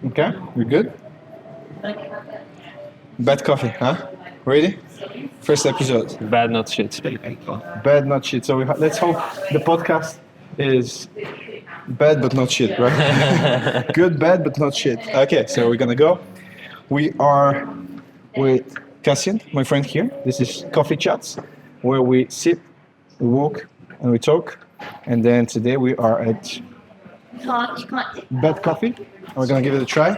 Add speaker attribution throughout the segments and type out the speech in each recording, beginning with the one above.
Speaker 1: Okay, we good? Bad coffee, huh? Ready? First episode.
Speaker 2: Bad, not shit.
Speaker 1: Bad, not shit. So let's hope the podcast is bad but not shit, right? Good, bad but not shit. Okay, so we're gonna go. We are with Casian, my friend here. This is Coffee Chats, where we sit, we walk, and we talk. And then today we are at Bad Coffee. And we're gonna give it a try.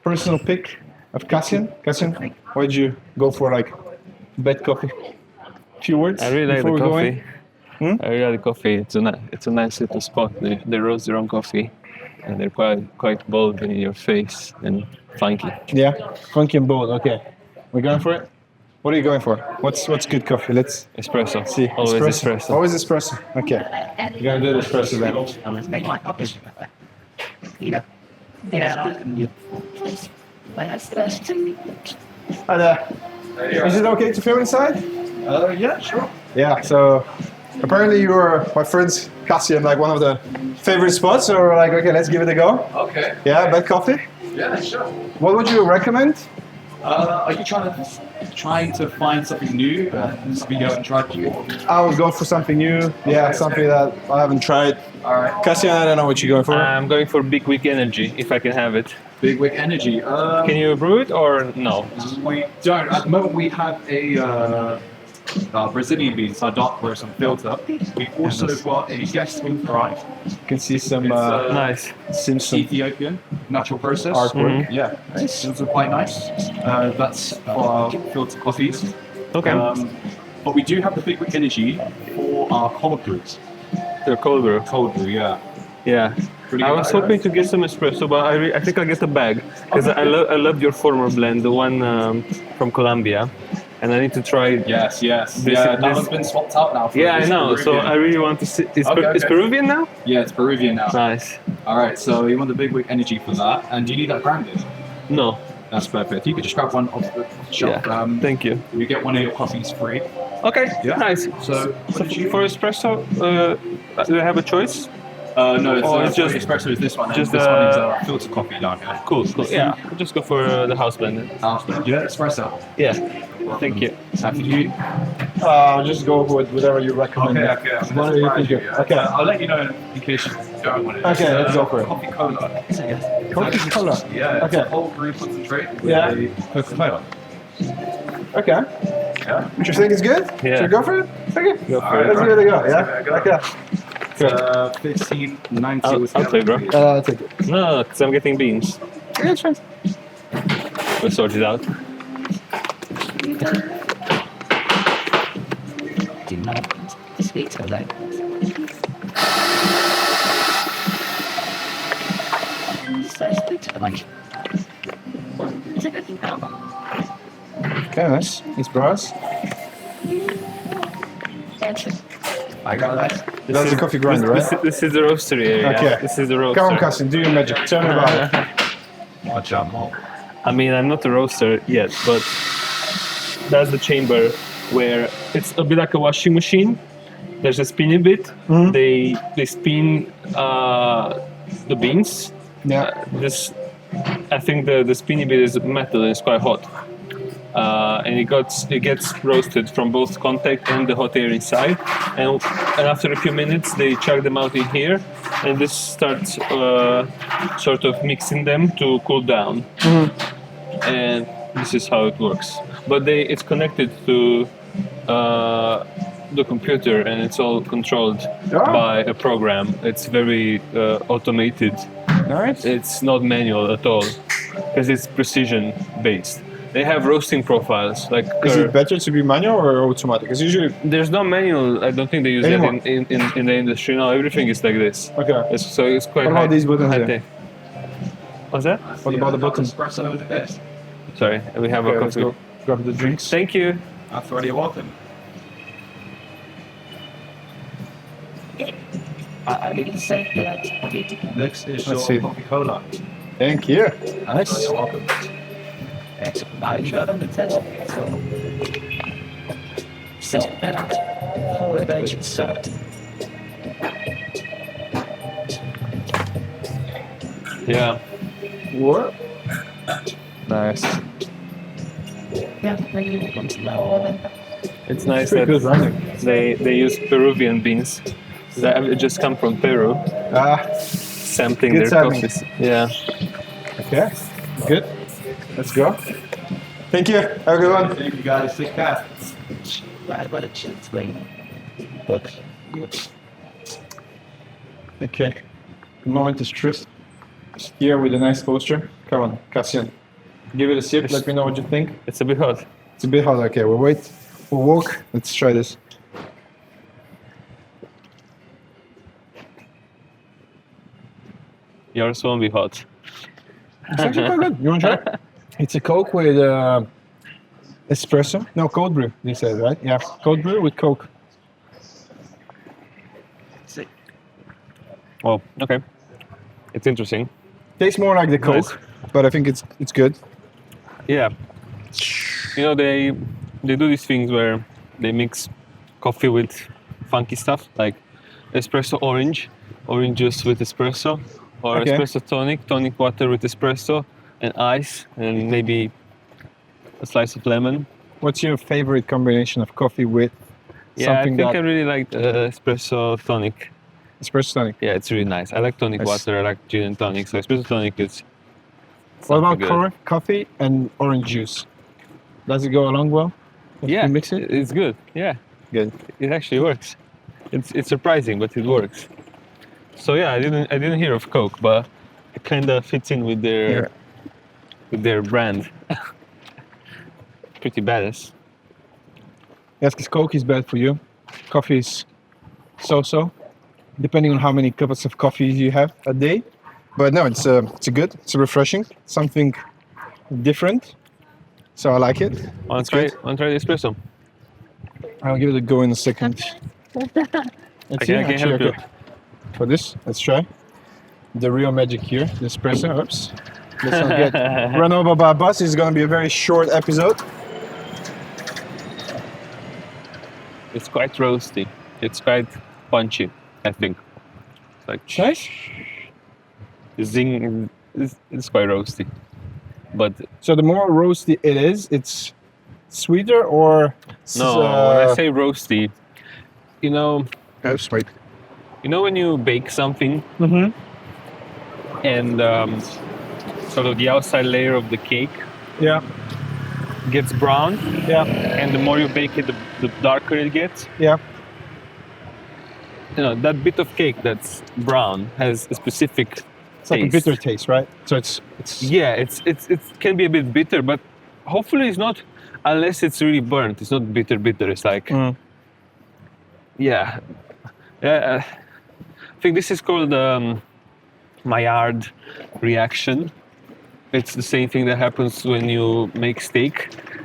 Speaker 1: Personal pick of Casian. Casian, why did you go for like Bad Coffee? Few words.
Speaker 2: I really like the
Speaker 1: before we go in?
Speaker 2: coffee. I really like the coffee. It's a nice little spot. They roast their own coffee, and they're quite bold in your face and funky.
Speaker 1: Yeah, funky and bold. Okay, we're going for it. What are you going for? What's good coffee? Let's
Speaker 2: Espresso.
Speaker 1: see.
Speaker 2: Always espresso.
Speaker 1: Always espresso. Okay, you're gonna do the espresso then. Hi there. Is it okay to film inside?
Speaker 3: Yeah, sure.
Speaker 1: Yeah. So apparently you were my friend's Casian, like one of the favorite spots. So we're like, okay, let's give it a go.
Speaker 3: Okay.
Speaker 1: Yeah, Bad Coffee.
Speaker 3: Yeah, sure.
Speaker 1: What would you recommend?
Speaker 3: Are you trying to find something new and we go and try before?
Speaker 1: I would go for something new. Yeah, something that I haven't tried.
Speaker 3: All right.
Speaker 1: Casian, I don't know what you're going for.
Speaker 2: I'm going for Big Wick Energy, if I can have it.
Speaker 3: Big Wick Energy.
Speaker 2: Can you brew it or no?
Speaker 3: We don't. At the moment, we have a Brazilian beans, our dark roast and filter. We've also got a Jasmine fry.
Speaker 1: You can see some
Speaker 2: Nice.
Speaker 1: Simpson
Speaker 3: Ethiopian natural process.
Speaker 1: artwork.
Speaker 3: Yeah, those are quite nice. That's for our filter coffees.
Speaker 2: Okay.
Speaker 3: But we do have the Big Wick Energy for our cold brews.
Speaker 2: They're cold brew.
Speaker 3: Cold brew, yeah.
Speaker 2: Yeah.
Speaker 3: Pretty
Speaker 2: I
Speaker 3: good,
Speaker 2: was
Speaker 3: right?
Speaker 2: hoping to get some espresso, but I think I'll get a bag because I loved your former blend, the one from Colombia, and I need to try.
Speaker 3: Yes.
Speaker 2: This-
Speaker 3: That
Speaker 2: this-
Speaker 3: one's been swapped out now. For
Speaker 2: Yeah, I
Speaker 3: this
Speaker 2: know. So
Speaker 3: Peruvian.
Speaker 2: I really want to see. Is
Speaker 3: Okay.
Speaker 2: Peruvian now?
Speaker 3: Yeah, it's Peruvian now.
Speaker 2: Nice.
Speaker 3: All right, so you want the Big Wick Energy for that, and do you need that branded?
Speaker 2: No.
Speaker 3: That's perfect. You could just grab one off the shelf.
Speaker 2: Yeah. Thank you.
Speaker 3: You get one of your coffees free.
Speaker 2: Okay.
Speaker 3: Yeah.
Speaker 2: Nice.
Speaker 3: So,
Speaker 2: So for espresso, do I have a choice?
Speaker 3: no, it's
Speaker 2: Oh, it's just-
Speaker 3: espresso is this one.
Speaker 2: just,
Speaker 3: This one is filter coffee down here.
Speaker 2: Cool. Yeah. I'll just go for the house blend.
Speaker 3: Yeah, espresso.
Speaker 2: Yeah. Thank you.
Speaker 3: Happy you.
Speaker 1: I'll just go with whatever you recommend.
Speaker 3: Okay.
Speaker 1: What do you think? Okay.
Speaker 3: I'll let you know in case you don't want it.
Speaker 1: Okay, let's go for it.
Speaker 3: Coffee cola.
Speaker 1: Coffee cola.
Speaker 3: Yeah. It's
Speaker 1: Okay.
Speaker 3: a whole brew concentrate with
Speaker 1: Yeah.
Speaker 3: a Coca-Cola.
Speaker 1: Okay.
Speaker 3: Yeah.
Speaker 1: You think it's good?
Speaker 2: Yeah.
Speaker 1: Should we go for it? Okay.
Speaker 2: Go for
Speaker 1: Let's
Speaker 2: it.
Speaker 1: give it a go.
Speaker 3: Let's
Speaker 1: Yeah.
Speaker 3: give it a go.
Speaker 1: Okay.
Speaker 3: It's 15.90.
Speaker 2: I'll take it, bro.
Speaker 1: I'll take it.
Speaker 2: No, because I'm getting beans.
Speaker 1: Yeah, it's fine.
Speaker 2: We'll sort it out.
Speaker 4: Do not speak so loud. So speak to the mic. It's a good thing.
Speaker 1: Okay, nice. It's brass.
Speaker 4: Answer.
Speaker 3: I got that.
Speaker 1: That's the coffee grinder, right?
Speaker 2: This is the roastery area.
Speaker 1: Okay.
Speaker 2: This is the roaster.
Speaker 1: Come on, Casian, do your magic. Tell me about it.
Speaker 3: Watch out, Mark.
Speaker 2: I mean, I'm not a roaster yet, but that's the chamber where it's a bit like a washing machine. There's a spinny bit. They spin the beans.
Speaker 1: Yeah.
Speaker 2: I think the spinny bit is metal and it's quite hot. And it gets roasted from both contact and the hot air inside. And after a few minutes, they chuck them out in here, and this starts sort of mixing them to cool down. And this is how it works. But it's connected to the computer, and it's all controlled by a program. It's very automated.
Speaker 1: Nice.
Speaker 2: It's not manual at all because it's precision based. They have roasting profiles like.
Speaker 1: Is it better to be manual or automatic? Because usually.
Speaker 2: There's no manual. I don't think they use
Speaker 1: Anymore.
Speaker 2: that in the industry. No, everything is like this.
Speaker 1: Okay.
Speaker 2: So it's quite.
Speaker 1: What about
Speaker 2: high-
Speaker 1: these buttons
Speaker 2: high
Speaker 1: here?
Speaker 2: tech. What's that?
Speaker 1: What about the buttons?
Speaker 3: Espresso over this.
Speaker 2: Sorry, we have
Speaker 1: Okay,
Speaker 2: a
Speaker 1: let's
Speaker 2: coffee.
Speaker 1: go grab the drinks.
Speaker 2: Thank you.
Speaker 3: That's already welcome.
Speaker 4: I didn't say that.
Speaker 3: Next is
Speaker 1: Let's
Speaker 3: your
Speaker 1: see.
Speaker 3: coffee cola.
Speaker 1: Thank you. Nice.
Speaker 3: You're welcome.
Speaker 4: Excellent. I showed them the test. So better. Whole bench sucked.
Speaker 2: Yeah.
Speaker 1: What? Nice.
Speaker 4: Yeah, maybe it's lower.
Speaker 2: It's nice
Speaker 1: Pretty good
Speaker 2: that
Speaker 1: running.
Speaker 2: they use Peruvian beans that have just come from Peru, sampling
Speaker 1: Good
Speaker 2: their
Speaker 1: timing.
Speaker 2: coffees. Yeah.
Speaker 1: Okay. Good. Let's go. Thank you. Have a good one.
Speaker 3: Thank you guys. Take care.
Speaker 4: Right, but it's like.
Speaker 1: Okay. The moment is truth. Here with a nice poster. Come on, Casian. Give it a sip. Let me know what you think.
Speaker 2: It's a bit hot.
Speaker 1: It's a bit hot. Okay, we'll wait. We'll walk. Let's try this.
Speaker 2: Yours won't be hot.
Speaker 1: It's actually quite good. You want to try? It's a Coke with espresso. No, cold brew. You said right? Yeah, cold brew with Coke.
Speaker 2: Oh, okay. It's interesting.
Speaker 1: Tastes more like the Coke,
Speaker 2: Nice.
Speaker 1: but I think it's good.
Speaker 2: Yeah. You know, they do these things where they mix coffee with funky stuff, like espresso orange juice with espresso, or
Speaker 1: Okay.
Speaker 2: espresso tonic water with espresso and ice, and maybe a slice of lemon.
Speaker 1: What's your favorite combination of coffee with
Speaker 2: Yeah, I
Speaker 1: something
Speaker 2: think
Speaker 1: that
Speaker 2: I really like espresso tonic.
Speaker 1: espresso tonic?
Speaker 2: Yeah, it's really nice. I like tonic
Speaker 1: Nice.
Speaker 2: water, I like gin and tonic, so espresso tonic is
Speaker 1: What about
Speaker 2: something good.
Speaker 1: coffee and orange juice? Does it go along well? If
Speaker 2: Yeah,
Speaker 1: you mix it?
Speaker 2: it's good. Yeah,
Speaker 1: Good.
Speaker 2: it actually works. It's surprising, but it works. So yeah, I didn't hear of Coke, but it kind of fits in with their brand. Pretty badass.
Speaker 1: Yes, because Coke is bad for you. Coffee is so-so, depending on how many cups of coffee you have a day. But no, it's good. It's refreshing. Something different. So I like it.
Speaker 2: Want
Speaker 1: It's
Speaker 2: to try?
Speaker 1: good.
Speaker 2: Want to try the espresso?
Speaker 1: I'll give it a go in a second. Let's
Speaker 2: I
Speaker 1: see,
Speaker 2: can
Speaker 1: actually,
Speaker 2: help you.
Speaker 1: okay. For this, let's try. The real magic here, the espresso. Oops. Let's not get run over by a bus. It's going to be a very short episode.
Speaker 2: It's quite roasty. It's quite punchy, I think. It's like
Speaker 1: Nice.
Speaker 2: zing. It's quite roasty, but
Speaker 1: So the more roasty it is, it's sweeter or
Speaker 2: no. When I say roasty, you know,
Speaker 1: sweet.
Speaker 2: when you bake something
Speaker 1: Mm-hmm.
Speaker 2: and sort of the outside layer of the cake
Speaker 1: Yeah.
Speaker 2: gets brown,
Speaker 1: Yeah.
Speaker 2: and the more you bake it, the darker it gets.
Speaker 1: Yeah.
Speaker 2: That bit of cake that's brown has a specific
Speaker 1: It's like a
Speaker 2: taste.
Speaker 1: bitter taste, right? So it's
Speaker 2: Yeah, it can be a bit bitter, but hopefully it's not, unless it's really burnt. It's not bitter. It's like,
Speaker 1: Mm.
Speaker 2: yeah. I think this is called Maillard reaction. It's the same thing that happens when you make steak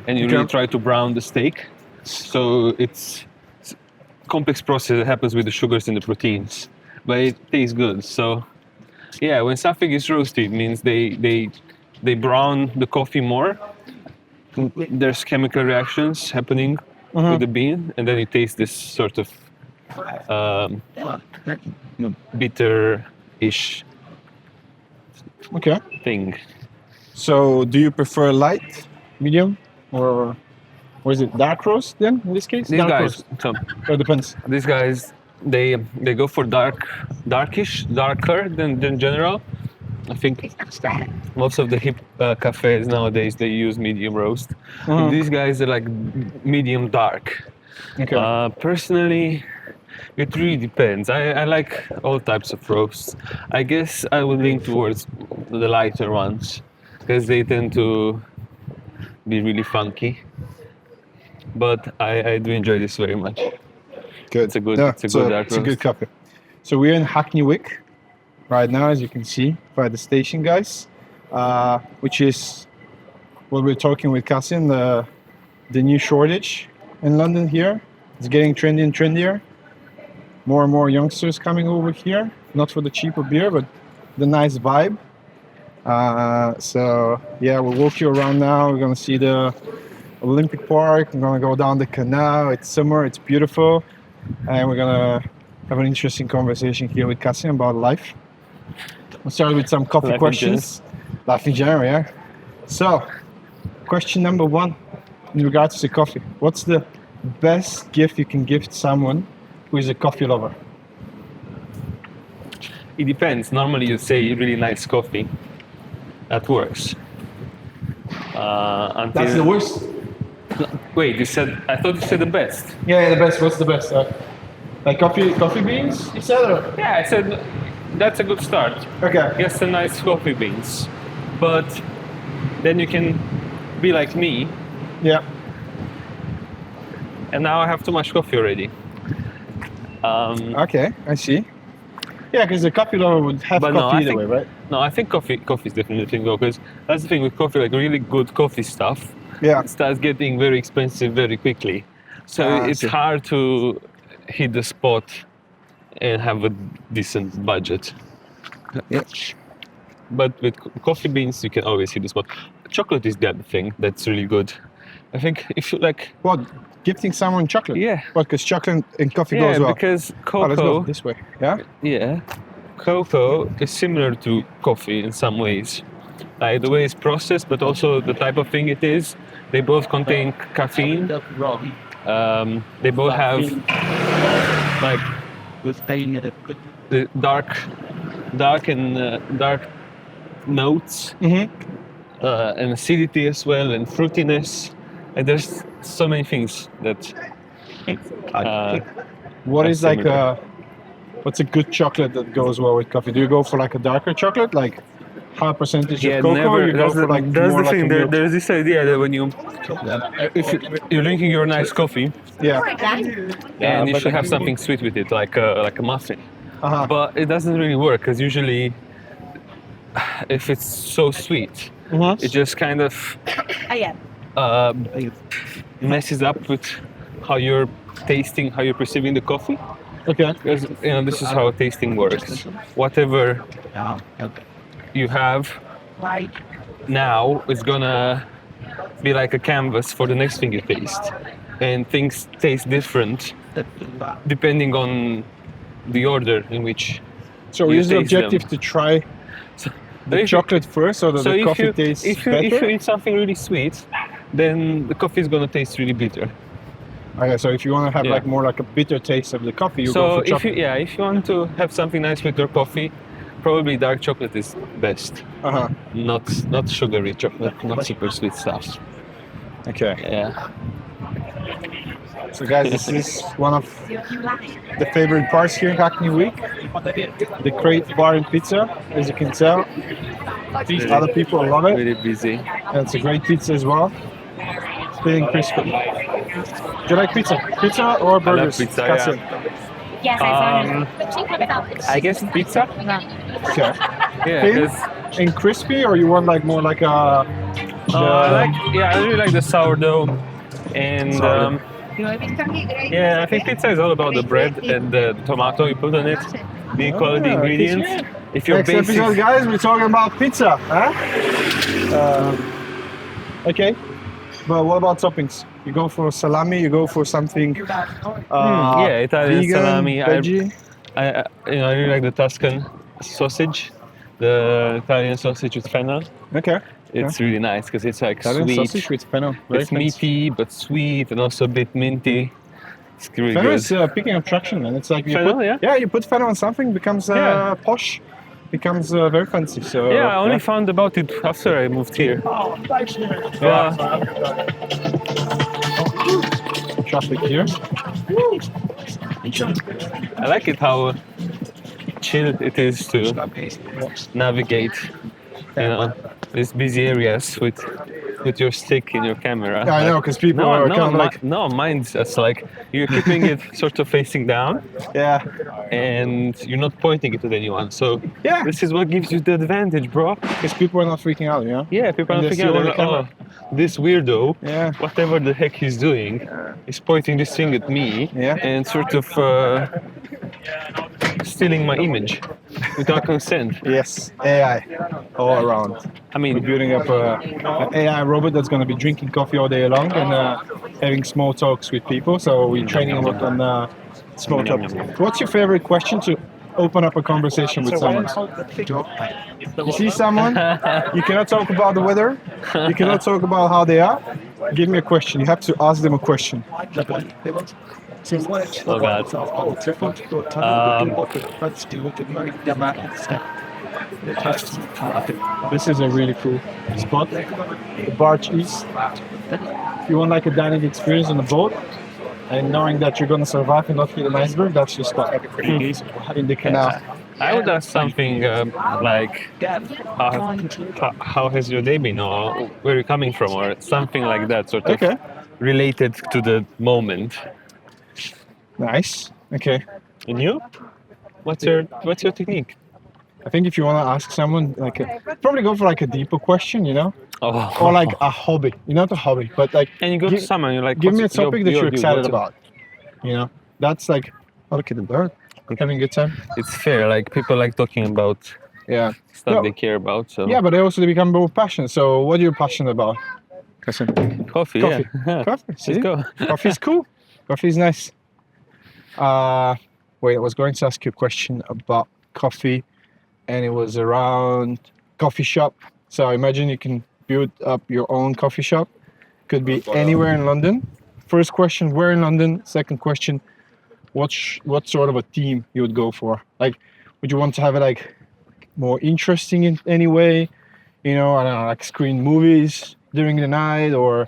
Speaker 2: and you
Speaker 1: Okay.
Speaker 2: really try to brown the steak. So it's a complex process that happens with the sugars and the proteins, but it tastes good. So yeah, when something is roasted, it means they brown the coffee more. There's chemical reactions happening with the bean, and then you taste this sort of bitter-ish
Speaker 1: okay.
Speaker 2: thing.
Speaker 1: So do you prefer light, medium, or is it dark roast then in this case?
Speaker 2: These
Speaker 1: dark
Speaker 2: guys,
Speaker 1: roast.
Speaker 2: so
Speaker 1: It depends.
Speaker 2: these guys, they go for darker than general. I think most of the hip cafes nowadays they use medium roast. But these guys are like medium dark.
Speaker 1: Okay.
Speaker 2: Personally, it really depends. I like all types of roasts. I guess I would lean towards the lighter ones because they tend to be really funky. But I do enjoy this very much.
Speaker 1: Good.
Speaker 2: It's a good-
Speaker 1: Yeah,
Speaker 2: it's a good dark
Speaker 1: It's a good
Speaker 2: roast.
Speaker 1: coffee. So we're in Hackney Wick right now, as you can see by the station, guys, which is what we're talking with Casian, the new shortage in London here. It's getting trendy and trendier. More and more youngsters coming over here, not for the cheaper beer, but the nice vibe. So yeah, we'll walk you around now. We're gonna see the Olympic Park. We're gonna go down the canal. It's summer. It's beautiful, and we're gonna have an interesting conversation here with Casian about life. We'll start with some coffee
Speaker 2: Life
Speaker 1: questions. Life in general, yeah. So, question number 1 in regards to coffee. What's the best gift you can give to someone who is a coffee lover?
Speaker 2: It depends. Normally you say really nice coffee. That works. Until...
Speaker 1: That's the worst.
Speaker 2: Wait, you said... I thought you said the best.
Speaker 1: Yeah, the best. What's the best? Like coffee beans, you said? Or?
Speaker 2: Yeah, I said that's a good start.
Speaker 1: Okay.
Speaker 2: Just a nice coffee beans. But then you can be like me,
Speaker 1: Yeah.
Speaker 2: and now I have too much coffee already.
Speaker 1: Okay, I see. Yeah, because the coffee lover would have
Speaker 2: But
Speaker 1: coffee
Speaker 2: no, I
Speaker 1: either
Speaker 2: think-
Speaker 1: way, right?
Speaker 2: No, I think coffee is definitely the thing, because that's the thing with coffee, like really good coffee stuff,
Speaker 1: Yeah.
Speaker 2: it starts getting very expensive very quickly. So
Speaker 1: I
Speaker 2: it's
Speaker 1: see.
Speaker 2: hard to hit the spot and have a decent budget.
Speaker 1: Yeah.
Speaker 2: But with coffee beans, you can always hit the spot. Chocolate is the other thing that's really good. I think if you like,
Speaker 1: What? Gifting someone chocolate?
Speaker 2: Yeah.
Speaker 1: What? Because chocolate and coffee go
Speaker 2: yeah,
Speaker 1: as well.
Speaker 2: because
Speaker 1: Oh, let's go
Speaker 2: cocoa,
Speaker 1: this way. Yeah.
Speaker 2: yeah, cocoa is similar to coffee in some ways. Like the way it's processed, but also the type of thing it is. They both contain caffeine. They both have like the dark notes, and acidity as well, and fruitiness. And there's so many things that.
Speaker 1: What
Speaker 2: That's
Speaker 1: is like
Speaker 2: similar.
Speaker 1: what's a good chocolate that goes well with coffee? Do you go for like a darker chocolate, like high percentage of cocoa, or you go for like more like a milk?
Speaker 2: There's this idea that when you, if you're drinking your nice coffee,
Speaker 1: Yeah.
Speaker 2: and you
Speaker 1: but-
Speaker 2: should have something sweet with it, like a muffin.
Speaker 1: Uh-huh.
Speaker 2: But it doesn't really work, because usually, if it's so sweet, it just kind of messes up with how you're tasting, how you're perceiving the coffee.
Speaker 1: Okay.
Speaker 2: Because this is how tasting works. Whatever you have now is gonna be like a canvas for the next thing you taste, and things taste different depending on the order in which.
Speaker 1: So
Speaker 2: You
Speaker 1: is the
Speaker 2: taste them.
Speaker 1: objective to try the
Speaker 2: if you-
Speaker 1: chocolate first, so that
Speaker 2: So
Speaker 1: the
Speaker 2: if
Speaker 1: coffee
Speaker 2: you,
Speaker 1: tastes
Speaker 2: if you
Speaker 1: better?
Speaker 2: eat something really sweet, then the coffee is gonna taste really bitter.
Speaker 1: Okay, so if you want to have
Speaker 2: Yeah.
Speaker 1: like more like a bitter taste of the coffee, you
Speaker 2: So
Speaker 1: go for
Speaker 2: if you
Speaker 1: chocolate.
Speaker 2: if you want to have something nice with your coffee, probably dark chocolate is best.
Speaker 1: Uh-huh.
Speaker 2: Not sugary chocolate, not super sweet stuff.
Speaker 1: Okay.
Speaker 2: Yeah.
Speaker 1: So guys, this is one of the favorite parts here in Hackney Wick. The great bar and pizza, as you can tell. Other people love it.
Speaker 2: Very busy.
Speaker 1: And it's a great pizza as well. Feeling crispy. Do you like pizza? Pizza or burgers?
Speaker 2: pizza, yeah.
Speaker 1: Casian?
Speaker 4: Yes,
Speaker 2: I guess pizza.
Speaker 1: Okay.
Speaker 2: Yeah.
Speaker 1: Thin
Speaker 2: 'Cause,
Speaker 1: and crispy, or you want like more like a...
Speaker 2: I really like the sourdough, and yeah, I think pizza is all about the bread and the tomato you put on it, the quality
Speaker 1: Ah,
Speaker 2: ingredients. If you're
Speaker 1: Next episode, guys, we're talking about pizza. Huh? Okay. But what about toppings? You go for salami, you go for something
Speaker 2: yeah, Italian
Speaker 1: vegan,
Speaker 2: salami.
Speaker 1: veggie.
Speaker 2: I really like the Tuscan sausage, the Italian sausage with fennel.
Speaker 1: Okay.
Speaker 2: It's really nice because it's like
Speaker 1: Italian
Speaker 2: sweet.
Speaker 1: sausage with fennel. Very
Speaker 2: It's
Speaker 1: fancy.
Speaker 2: meaty but sweet and also a bit minty. It's really
Speaker 1: Fennel
Speaker 2: good.
Speaker 1: is picking up traction, and it's like you
Speaker 2: Fennel,
Speaker 1: put,
Speaker 2: yeah?
Speaker 1: you put fennel on something, becomes
Speaker 2: Yeah.
Speaker 1: posh, becomes very fancy. So
Speaker 2: Yeah, I only found about it after I moved here. Yeah.
Speaker 1: traffic here.
Speaker 2: I like it how chill it is to navigate, these busy areas with your stick in your camera.
Speaker 1: Yeah, I know, because people are kind of like,
Speaker 2: mine's just like you're keeping it sort of facing down,
Speaker 1: yeah,
Speaker 2: and you're not pointing it at anyone. So
Speaker 1: Yeah.
Speaker 2: this is what gives you the advantage, bro.
Speaker 1: because people are not freaking out, you know?
Speaker 2: Yeah, people are
Speaker 1: And
Speaker 2: not
Speaker 1: they
Speaker 2: thinking,
Speaker 1: see all the
Speaker 2: oh, this weirdo,
Speaker 1: Yeah.
Speaker 2: whatever the heck he's doing, is pointing this thing at me
Speaker 1: Yeah.
Speaker 2: and sort of stealing my image without consent.
Speaker 1: Yes, AI all around.
Speaker 2: I
Speaker 1: We're
Speaker 2: mean,
Speaker 1: building up an AI robot that's going to be drinking coffee all day long and having small talks with people. So we're training a lot on small talk. What's your favorite question to open up a conversation with someone. You see someone, you cannot talk about the weather, you cannot talk about how they are. Give me a question. You have to ask them a question.
Speaker 2: Oh God.
Speaker 1: This is a really cool spot. The Barge East. If you want like a dining experience on a boat and knowing that you're gonna survive and not hit an iceberg, that's your spot. In the canal.
Speaker 2: I would ask something like, how has your day been, or where are you coming from, or something like that, sort of
Speaker 1: Okay.
Speaker 2: related to the moment.
Speaker 1: Nice. Okay.
Speaker 2: And you? What's your technique?
Speaker 1: I think if you want to ask someone, like, probably go for like a deeper question, you know,
Speaker 2: Oh.
Speaker 1: or like a hobby. Not a hobby, but like.
Speaker 2: And you go to someone, you're like,
Speaker 1: Give me a
Speaker 2: what's your-
Speaker 1: topic that
Speaker 2: your
Speaker 1: you're
Speaker 2: view?
Speaker 1: excited
Speaker 2: What's your-
Speaker 1: about. You know, that's like, oh, look at the bird. Having a good time.
Speaker 2: It's fair. Like people like talking about
Speaker 1: Yeah.
Speaker 2: stuff
Speaker 1: No.
Speaker 2: they care about. So
Speaker 1: Yeah, but they become more passionate. So, what are you passionate about?
Speaker 2: coffee.
Speaker 1: Coffee.
Speaker 2: Yeah.
Speaker 1: Coffee. See?
Speaker 2: Let's go.
Speaker 1: Coffee's cool. Coffee's nice. Wait, I was going to ask you a question about coffee, and it was around coffee shop. So imagine you can build up your own coffee shop. Could be anywhere in London. First question, where in London? Second question, what sort of a theme you would go for? Like, would you want to have it like more interesting in any way? You know, I don't know, like screen movies during the night, or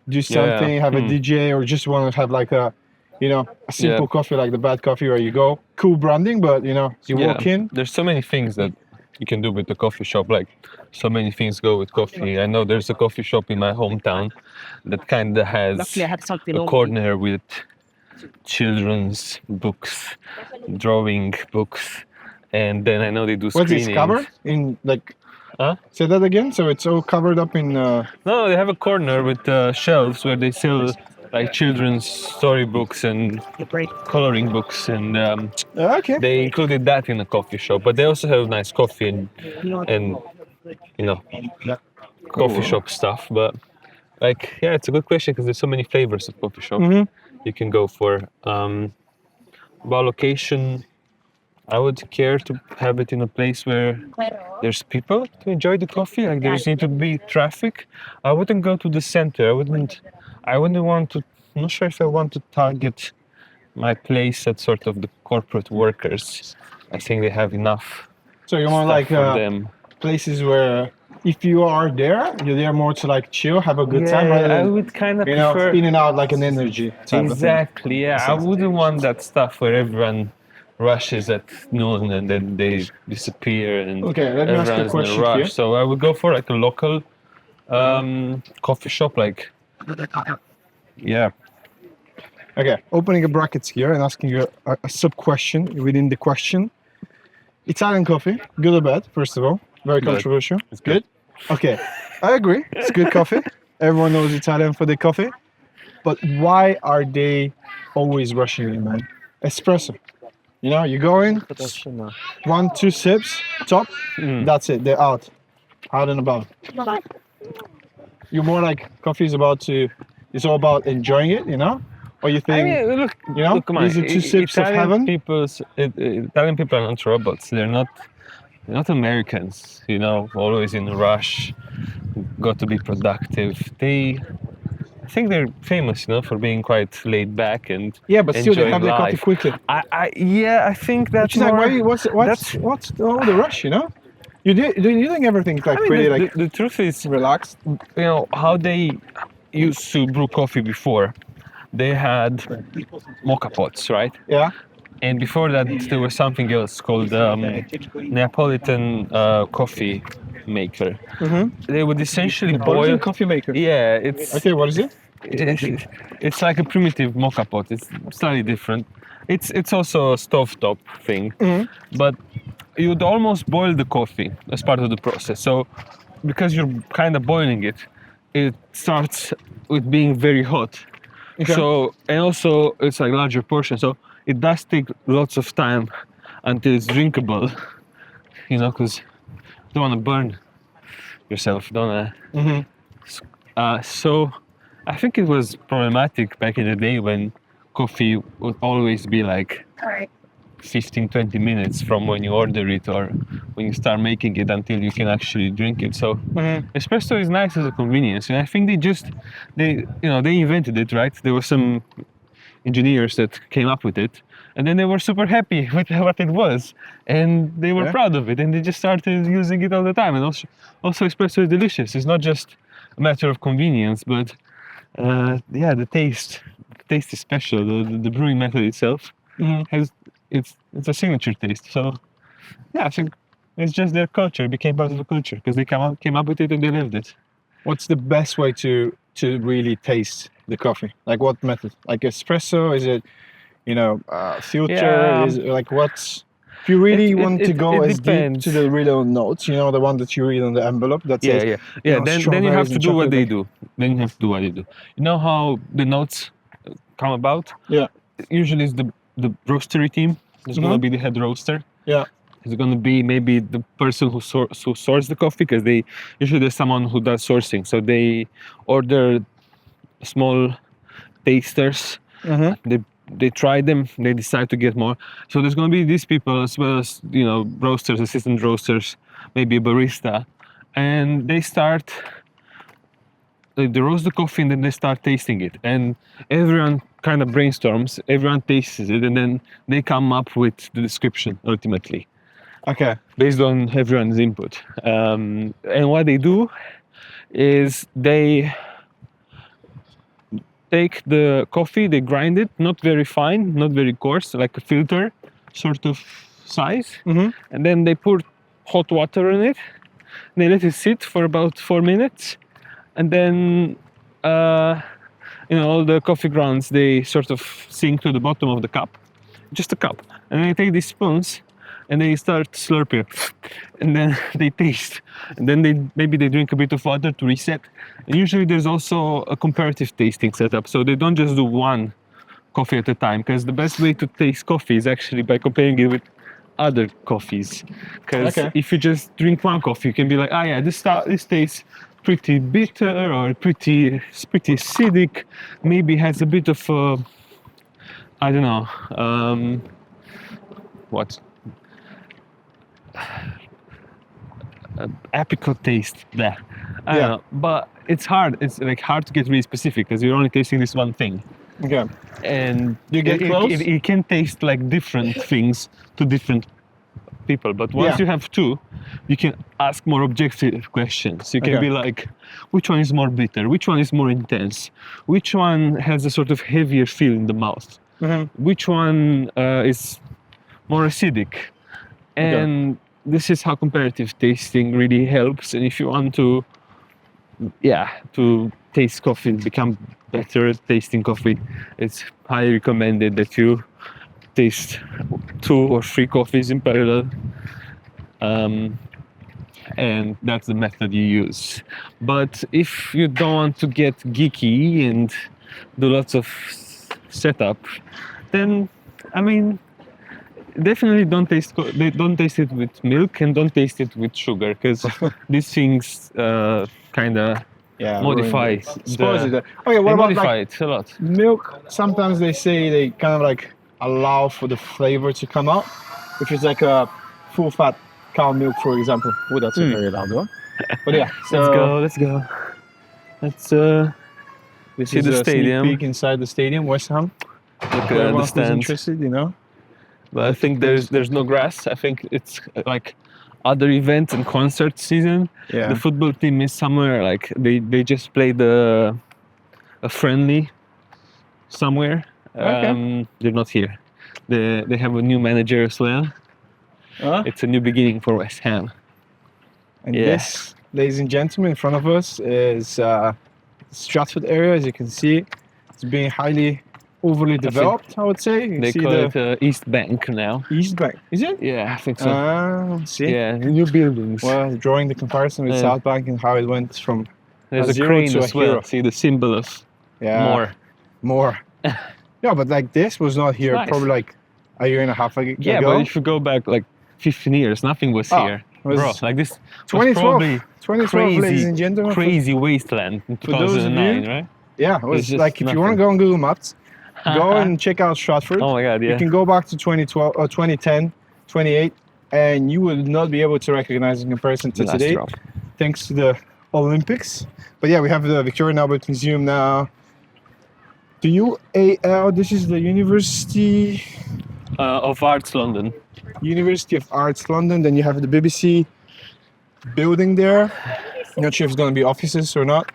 Speaker 1: do something, have a DJ, or just want to have like a, you know, a simple coffee like the Bad Coffee where you go. Cool branding, but you know, you walk in.
Speaker 2: There's so many things that you can do with the coffee shop. Like so many things go with coffee. I know there's a coffee shop in my hometown that kind of has
Speaker 4: Luckily, I had something
Speaker 2: a
Speaker 4: over.
Speaker 2: corner with children's books, drawing books, and then I know they do
Speaker 1: What's
Speaker 2: screenings.
Speaker 1: this covered in like?
Speaker 2: Huh?
Speaker 1: Say that again. So it's all covered up in.
Speaker 2: No, they have a corner with shelves where they sell like children's storybooks and coloring books, and
Speaker 1: Okay.
Speaker 2: they included that in the coffee shop. But they also have nice coffee and you know coffee shop stuff. But like, yeah, it's a good question because there's so many flavors of coffee shop you can go for. About location, I would care to have it in a place where there's people to enjoy the coffee. Like there need to be traffic. I wouldn't go to the center. I wouldn't want to. I'm not sure if I want to target my place at sort of the corporate workers. I think they have enough
Speaker 1: So you want
Speaker 2: stuff
Speaker 1: like
Speaker 2: for them.
Speaker 1: places where if you are there, you're there more to like chill, have a good time, rather
Speaker 2: I
Speaker 1: than
Speaker 2: would kind of
Speaker 1: you know
Speaker 2: prefer
Speaker 1: in and out like an energy type
Speaker 2: exactly. Yeah, I wouldn't want that stuff where everyone rushes at noon and then they disappear and
Speaker 1: Okay, let me ask you a
Speaker 2: everyone's in
Speaker 1: question
Speaker 2: a rush.
Speaker 1: here.
Speaker 2: So I would go for like a local coffee shop, like yeah.
Speaker 1: thing. Okay, opening a brackets here and asking you a sub question within the question. Italian coffee, good or bad? First of all, very
Speaker 2: Good.
Speaker 1: controversial.
Speaker 2: It's good.
Speaker 1: Okay, I agree. It's good coffee. Everyone knows Italian for their coffee, but why are they always rushing it, man? Espresso. You know, you go in, 1-2 sips, top, that's it. They're out and about. You're more like coffee is about to. It's all about enjoying it, you know, or you
Speaker 2: I
Speaker 1: think
Speaker 2: mean, look,
Speaker 1: you know,
Speaker 2: look, man,
Speaker 1: these are 2 sips of heaven.
Speaker 2: Italian people are not robots. They're not Americans. You know, always in a rush. Got to be productive. I think they're famous, you know, for being quite laid back and
Speaker 1: Yeah, but still they
Speaker 2: enjoying
Speaker 1: have their coffee
Speaker 2: life.
Speaker 1: quickly.
Speaker 2: I think that's
Speaker 1: Which is like,
Speaker 2: more.
Speaker 1: what's all the rush, you know? You're doing everything like
Speaker 2: I mean,
Speaker 1: pretty
Speaker 2: the,
Speaker 1: like
Speaker 2: the truth is,
Speaker 1: relaxed.
Speaker 2: you know, how they used to brew coffee before. They had mocha pots, right?
Speaker 1: Yeah.
Speaker 2: And before that, there was something else called Neapolitan coffee maker. They would essentially boil.
Speaker 1: Boiling coffee maker.
Speaker 2: Yeah, it's
Speaker 1: Okay, what is it?
Speaker 2: it's like a primitive mocha pot. It's slightly different. It's also a stovetop thing, but you'd almost boil the coffee as part of the process. So because you're kind of boiling it, it starts with being very hot.
Speaker 1: Okay.
Speaker 2: So and also it's like larger portion. So it does take lots of time until it's drinkable. You know, because you don't want to burn yourself, don't you? So I think it was problematic back in the day when coffee would always be like 15-20 minutes from when you order it or when you start making it until you can actually drink it. So espresso is nice as a convenience, and I think they invented it, right? There were some engineers that came up with it, and then they were super happy with what it was, and they were proud of it, and they just started using it all the time. And also espresso is delicious. It's not just a matter of convenience, but the taste is special. The brewing method itself has it's a signature taste. So I think it's just their culture. It became part of the culture because they came up with it and they lived it.
Speaker 1: What's the best way to really taste the coffee? Like what method? Like espresso? Is it, filter?
Speaker 2: Yeah.
Speaker 1: Is it like what's... If you really want to go as deep
Speaker 2: depends.
Speaker 1: to the real notes, the one that you read on the envelope, that says,
Speaker 2: Then you have
Speaker 1: strawberries
Speaker 2: to
Speaker 1: and
Speaker 2: do what
Speaker 1: chocolate,
Speaker 2: they
Speaker 1: like-
Speaker 2: do. Then you have to do what they do. You know how the notes come about?
Speaker 1: Yeah.
Speaker 2: Usually it's the roastery team. There's gonna be the head roaster.
Speaker 1: Yeah.
Speaker 2: It's gonna be maybe the person who sources the coffee, because there's someone who does sourcing. So they order small tasters. They try them. They decide to get more. So there's gonna be these people as well as roasters, assistant roasters, maybe a barista, and they start. They roast the coffee and then they start tasting it, and everyone kind of brainstorms. Everyone tastes it, and then they come up with the description ultimately,
Speaker 1: Okay.
Speaker 2: based on everyone's input. And what they do is they take the coffee, they grind it, not very fine, not very coarse, like a filter sort of size, and then they put hot water in it. They let it sit for about 4 minutes, and then all the coffee grounds, they sort of sink to the bottom of the cup, just a cup, and then they take these spoons and they start slurping, and then they taste, and then they drink a bit of water to reset. And usually there's also a comparative tasting setup, so they don't just do one coffee at a time, because the best way to taste coffee is actually by comparing it with other coffees. Because if you just drink one coffee, you can be like, this tastes pretty bitter or pretty acidic, maybe has a bit of apricot taste there. I don't know, but it's hard. It's like hard to get really specific because you're only tasting this one thing.
Speaker 1: Okay.
Speaker 2: And
Speaker 1: You get close?
Speaker 2: it can taste like different things to different people. But once you have two, you can ask more objective questions. You can be like, which one is more bitter? Which one is more intense? Which one has a sort of heavier feel in the mouth? Which one is more acidic? And this is how comparative tasting really helps. And if you want to taste coffee, become better at tasting coffee, it's highly recommended that you taste 2 or 3 coffees in parallel. And that's the method you use. But if you don't want to get geeky and do lots of setup, then definitely don't taste it with milk, and don't taste it with sugar, because these things kind of modify
Speaker 1: modify
Speaker 2: it a lot.
Speaker 1: Milk? Sometimes they say they kind of like allow for the flavor to come out, if it's like a full fat cow milk, for example. Oh, that's a very loud one. But so
Speaker 2: Let's go. Let's
Speaker 1: this
Speaker 2: see
Speaker 1: is
Speaker 2: the
Speaker 1: a
Speaker 2: stadium.
Speaker 1: sneak peek inside the stadium, West Ham.
Speaker 2: Look at
Speaker 1: Everyone
Speaker 2: the
Speaker 1: who's
Speaker 2: stands.
Speaker 1: interested,
Speaker 2: But I think there's no grass. I think it's like other events and concert season.
Speaker 1: Yeah.
Speaker 2: The football team is somewhere like they just played a friendly somewhere. They're not here. They have a new manager as well. It's a new beginning for West Ham.
Speaker 1: And this, ladies and gentlemen, in front of us is Stratford area. As you can see, it's being highly overly developed, I would say. You
Speaker 2: They
Speaker 1: see
Speaker 2: call
Speaker 1: the
Speaker 2: it East Bank now.
Speaker 1: East Bank. Is it?
Speaker 2: Yeah, I think so.
Speaker 1: See?
Speaker 2: Yeah, new buildings.
Speaker 1: Well, drawing the comparison with South Bank and how it went from
Speaker 2: There's a
Speaker 1: zero
Speaker 2: crane
Speaker 1: to a
Speaker 2: as well.
Speaker 1: hero.
Speaker 2: See the symbol of more.
Speaker 1: Yeah, but like this was not here
Speaker 2: Nice.
Speaker 1: probably like a year and a half ago.
Speaker 2: Yeah, but if you go back like 15 years, nothing was here.
Speaker 1: it was
Speaker 2: Bro, like this was
Speaker 1: 2012,
Speaker 2: probably
Speaker 1: 2012, ladies and gentlemen.
Speaker 2: crazy wasteland in
Speaker 1: for those of
Speaker 2: 2009,
Speaker 1: you-
Speaker 2: right?
Speaker 1: Yeah, it was
Speaker 2: just
Speaker 1: like if you want to
Speaker 2: nothing.
Speaker 1: go on Google Maps, Go and check out Stratford.
Speaker 2: Oh my God, yeah.
Speaker 1: You can go back to 2012 or 2010, 28, and you will not be able to recognize in comparison to
Speaker 2: Nice
Speaker 1: today,
Speaker 2: drop.
Speaker 1: thanks to the Olympics. But yeah, we have the Victoria and Albert Museum now. The UAL, this is the University
Speaker 2: Of Arts London.
Speaker 1: of Arts London. Then you have the BBC building there. Not sure if it's going to be offices or not.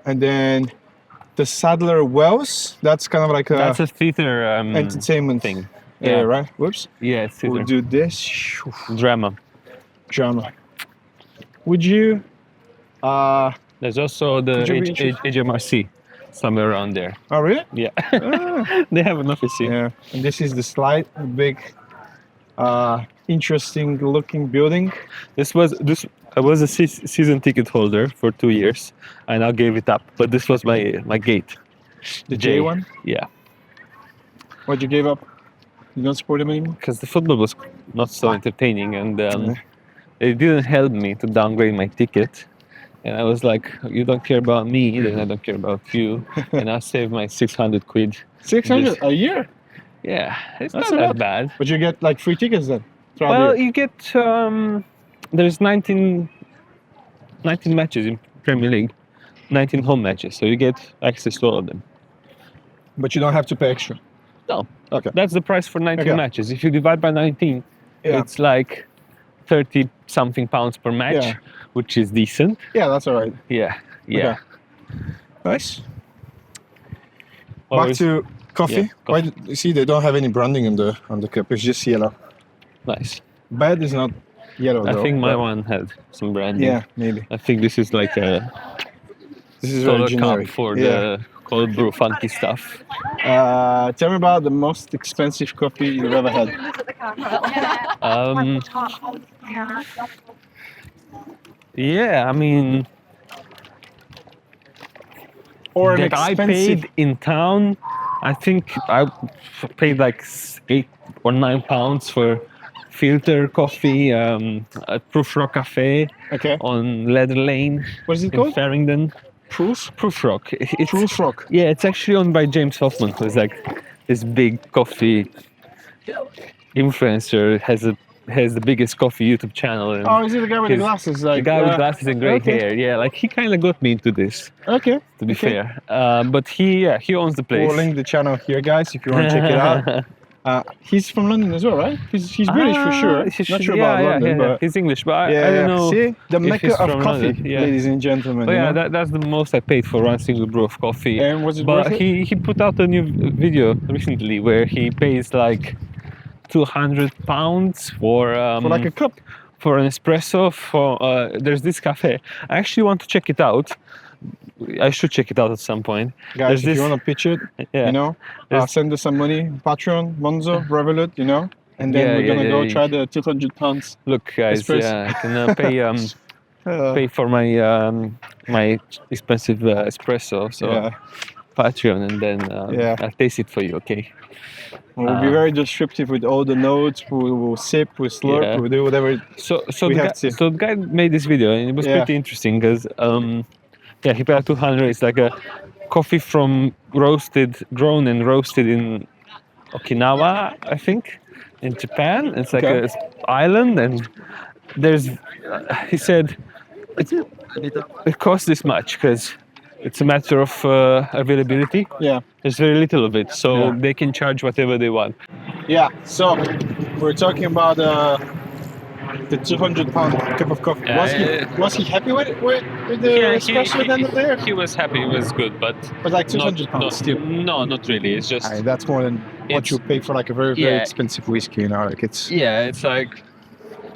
Speaker 1: And then the Sadler Wells. That's kind of like a
Speaker 2: That's a theater
Speaker 1: entertainment
Speaker 2: thing.
Speaker 1: area,
Speaker 2: Yeah.
Speaker 1: right? Whoops.
Speaker 2: Yeah, it's theater.
Speaker 1: We'll do this.
Speaker 2: Drama.
Speaker 1: Drama. Would you?
Speaker 2: There's also the
Speaker 1: Would you be interested?
Speaker 2: HMRC somewhere around there.
Speaker 1: Oh, really?
Speaker 2: Yeah.
Speaker 1: Ah,
Speaker 2: They have an office here.
Speaker 1: yeah. And this is the slide. A big, interesting looking building.
Speaker 2: I was a season ticket holder for 2 years. I now gave it up, but this was my gate.
Speaker 1: The J one.
Speaker 2: Yeah,
Speaker 1: What you gave up? You don't support him anymore?
Speaker 2: because the football was not so entertaining, and it didn't help me to downgrade my ticket. And I was like, you don't care about me, then I don't care about you. And I saved my 600 quid.
Speaker 1: 600 a year.
Speaker 2: Yeah, it's
Speaker 1: That's
Speaker 2: not
Speaker 1: a
Speaker 2: that
Speaker 1: lot.
Speaker 2: bad.
Speaker 1: But you get like free tickets then. throughout the
Speaker 2: Well,
Speaker 1: year.
Speaker 2: you get there's 19 matches in Premier League, 19 home matches, so you get access to all of them.
Speaker 1: But you don't have to pay extra.
Speaker 2: No,
Speaker 1: Okay.
Speaker 2: that's the price for 19
Speaker 1: Okay.
Speaker 2: matches. If you divide by 19,
Speaker 1: Yeah.
Speaker 2: it's like 30 something pounds per match,
Speaker 1: Yeah.
Speaker 2: which is decent.
Speaker 1: Yeah, that's all right.
Speaker 2: Yeah, yeah.
Speaker 1: Okay. Nice.
Speaker 2: Or
Speaker 1: Back
Speaker 2: is-
Speaker 1: to coffee.
Speaker 2: yeah,
Speaker 1: Why? You see, they don't have any branding on the cup. It's just yellow.
Speaker 2: nice.
Speaker 1: Bad is not yellow.
Speaker 2: I
Speaker 1: though,
Speaker 2: think my
Speaker 1: but-
Speaker 2: one had some branding.
Speaker 1: Yeah, maybe.
Speaker 2: I think this is like a
Speaker 1: This is
Speaker 2: solar
Speaker 1: very
Speaker 2: cup
Speaker 1: generic.
Speaker 2: for
Speaker 1: Yeah.
Speaker 2: the cold brew funky stuff.
Speaker 1: Tell me about the most expensive coffee you've ever had.
Speaker 2: Yeah, I mean,
Speaker 1: Or an
Speaker 2: that I
Speaker 1: expensive.
Speaker 2: paid in town, I think I paid like 8 or 9 pounds for filter coffee at Proof Rock Cafe
Speaker 1: Okay.
Speaker 2: on Leather Lane
Speaker 1: What is it
Speaker 2: in
Speaker 1: called?
Speaker 2: Farringdon.
Speaker 1: Proof.
Speaker 2: Proof Rock. It's,
Speaker 1: Proof Rock.
Speaker 2: Yeah, it's actually owned by James Hoffman, who's like this big coffee influencer. Has the biggest coffee YouTube channel. And
Speaker 1: Oh, is it the guy with the
Speaker 2: his-
Speaker 1: glasses?
Speaker 2: the
Speaker 1: Like
Speaker 2: guy with glasses and grey
Speaker 1: okay.
Speaker 2: hair. Yeah, like he kind of got me into this.
Speaker 1: Okay.
Speaker 2: To be
Speaker 1: Okay.
Speaker 2: fair, but he owns the place.
Speaker 1: We'll link the channel here, guys, if you want to check it out. He's from London as well, right? He's British for sure. Not sure about London, but
Speaker 2: he's English, but I
Speaker 1: yeah,
Speaker 2: don't know.
Speaker 1: see the
Speaker 2: if
Speaker 1: mecca
Speaker 2: he's
Speaker 1: of
Speaker 2: from
Speaker 1: coffee,
Speaker 2: London, yeah.
Speaker 1: ladies and gentlemen.
Speaker 2: But
Speaker 1: you
Speaker 2: yeah,
Speaker 1: know?
Speaker 2: that's the most I paid for one single brew of coffee.
Speaker 1: And was it
Speaker 2: But
Speaker 1: worth it?
Speaker 2: he put out a new video recently where he pays like £200
Speaker 1: For like a cup.
Speaker 2: for an espresso. For there's this cafe. I actually want to check it out. I should check it out at some point.
Speaker 1: Guys,
Speaker 2: There's
Speaker 1: if
Speaker 2: this-
Speaker 1: you want to pitch it,
Speaker 2: Yeah.
Speaker 1: you know,
Speaker 2: There's-
Speaker 1: send us some money. Patreon, Monzo, Revolut, you know, and then
Speaker 2: Yeah,
Speaker 1: we're gonna
Speaker 2: yeah,
Speaker 1: go
Speaker 2: yeah.
Speaker 1: try the 200 pounds.
Speaker 2: Look, guys,
Speaker 1: Espresso.
Speaker 2: yeah, I can pay for my my expensive espresso. So
Speaker 1: Yeah.
Speaker 2: Patreon, and then
Speaker 1: Yeah.
Speaker 2: I'll taste it for you. Okay.
Speaker 1: We'll be very descriptive with all the notes. We'll sip, we'll slurp,
Speaker 2: Yeah.
Speaker 1: we'll do whatever.
Speaker 2: So
Speaker 1: We
Speaker 2: the
Speaker 1: have
Speaker 2: guy,
Speaker 1: to.
Speaker 2: so the guy made this video, and it was
Speaker 1: Yeah.
Speaker 2: pretty interesting because yeah, he paid 200. It's like a coffee from grown and roasted in Okinawa, I think, in Japan. It's like
Speaker 1: Okay.
Speaker 2: a island, and there's he said it costs this much because it's a matter of availability.
Speaker 1: Yeah.
Speaker 2: There's very little of it, so
Speaker 1: Yeah.
Speaker 2: they can charge whatever they want.
Speaker 1: Yeah. So we're talking about the 200-pound cup of coffee.
Speaker 2: Yeah,
Speaker 1: Was he happy with it? With the espresso at the end of the day?
Speaker 2: he was happy. It was good, but
Speaker 1: But like 200 pounds still.
Speaker 2: No, not really. It's just
Speaker 1: Aye, that's more than what
Speaker 2: It's-
Speaker 1: you pay for like a very
Speaker 2: Yeah.
Speaker 1: expensive whiskey, you know. Like it's
Speaker 2: yeah. It's like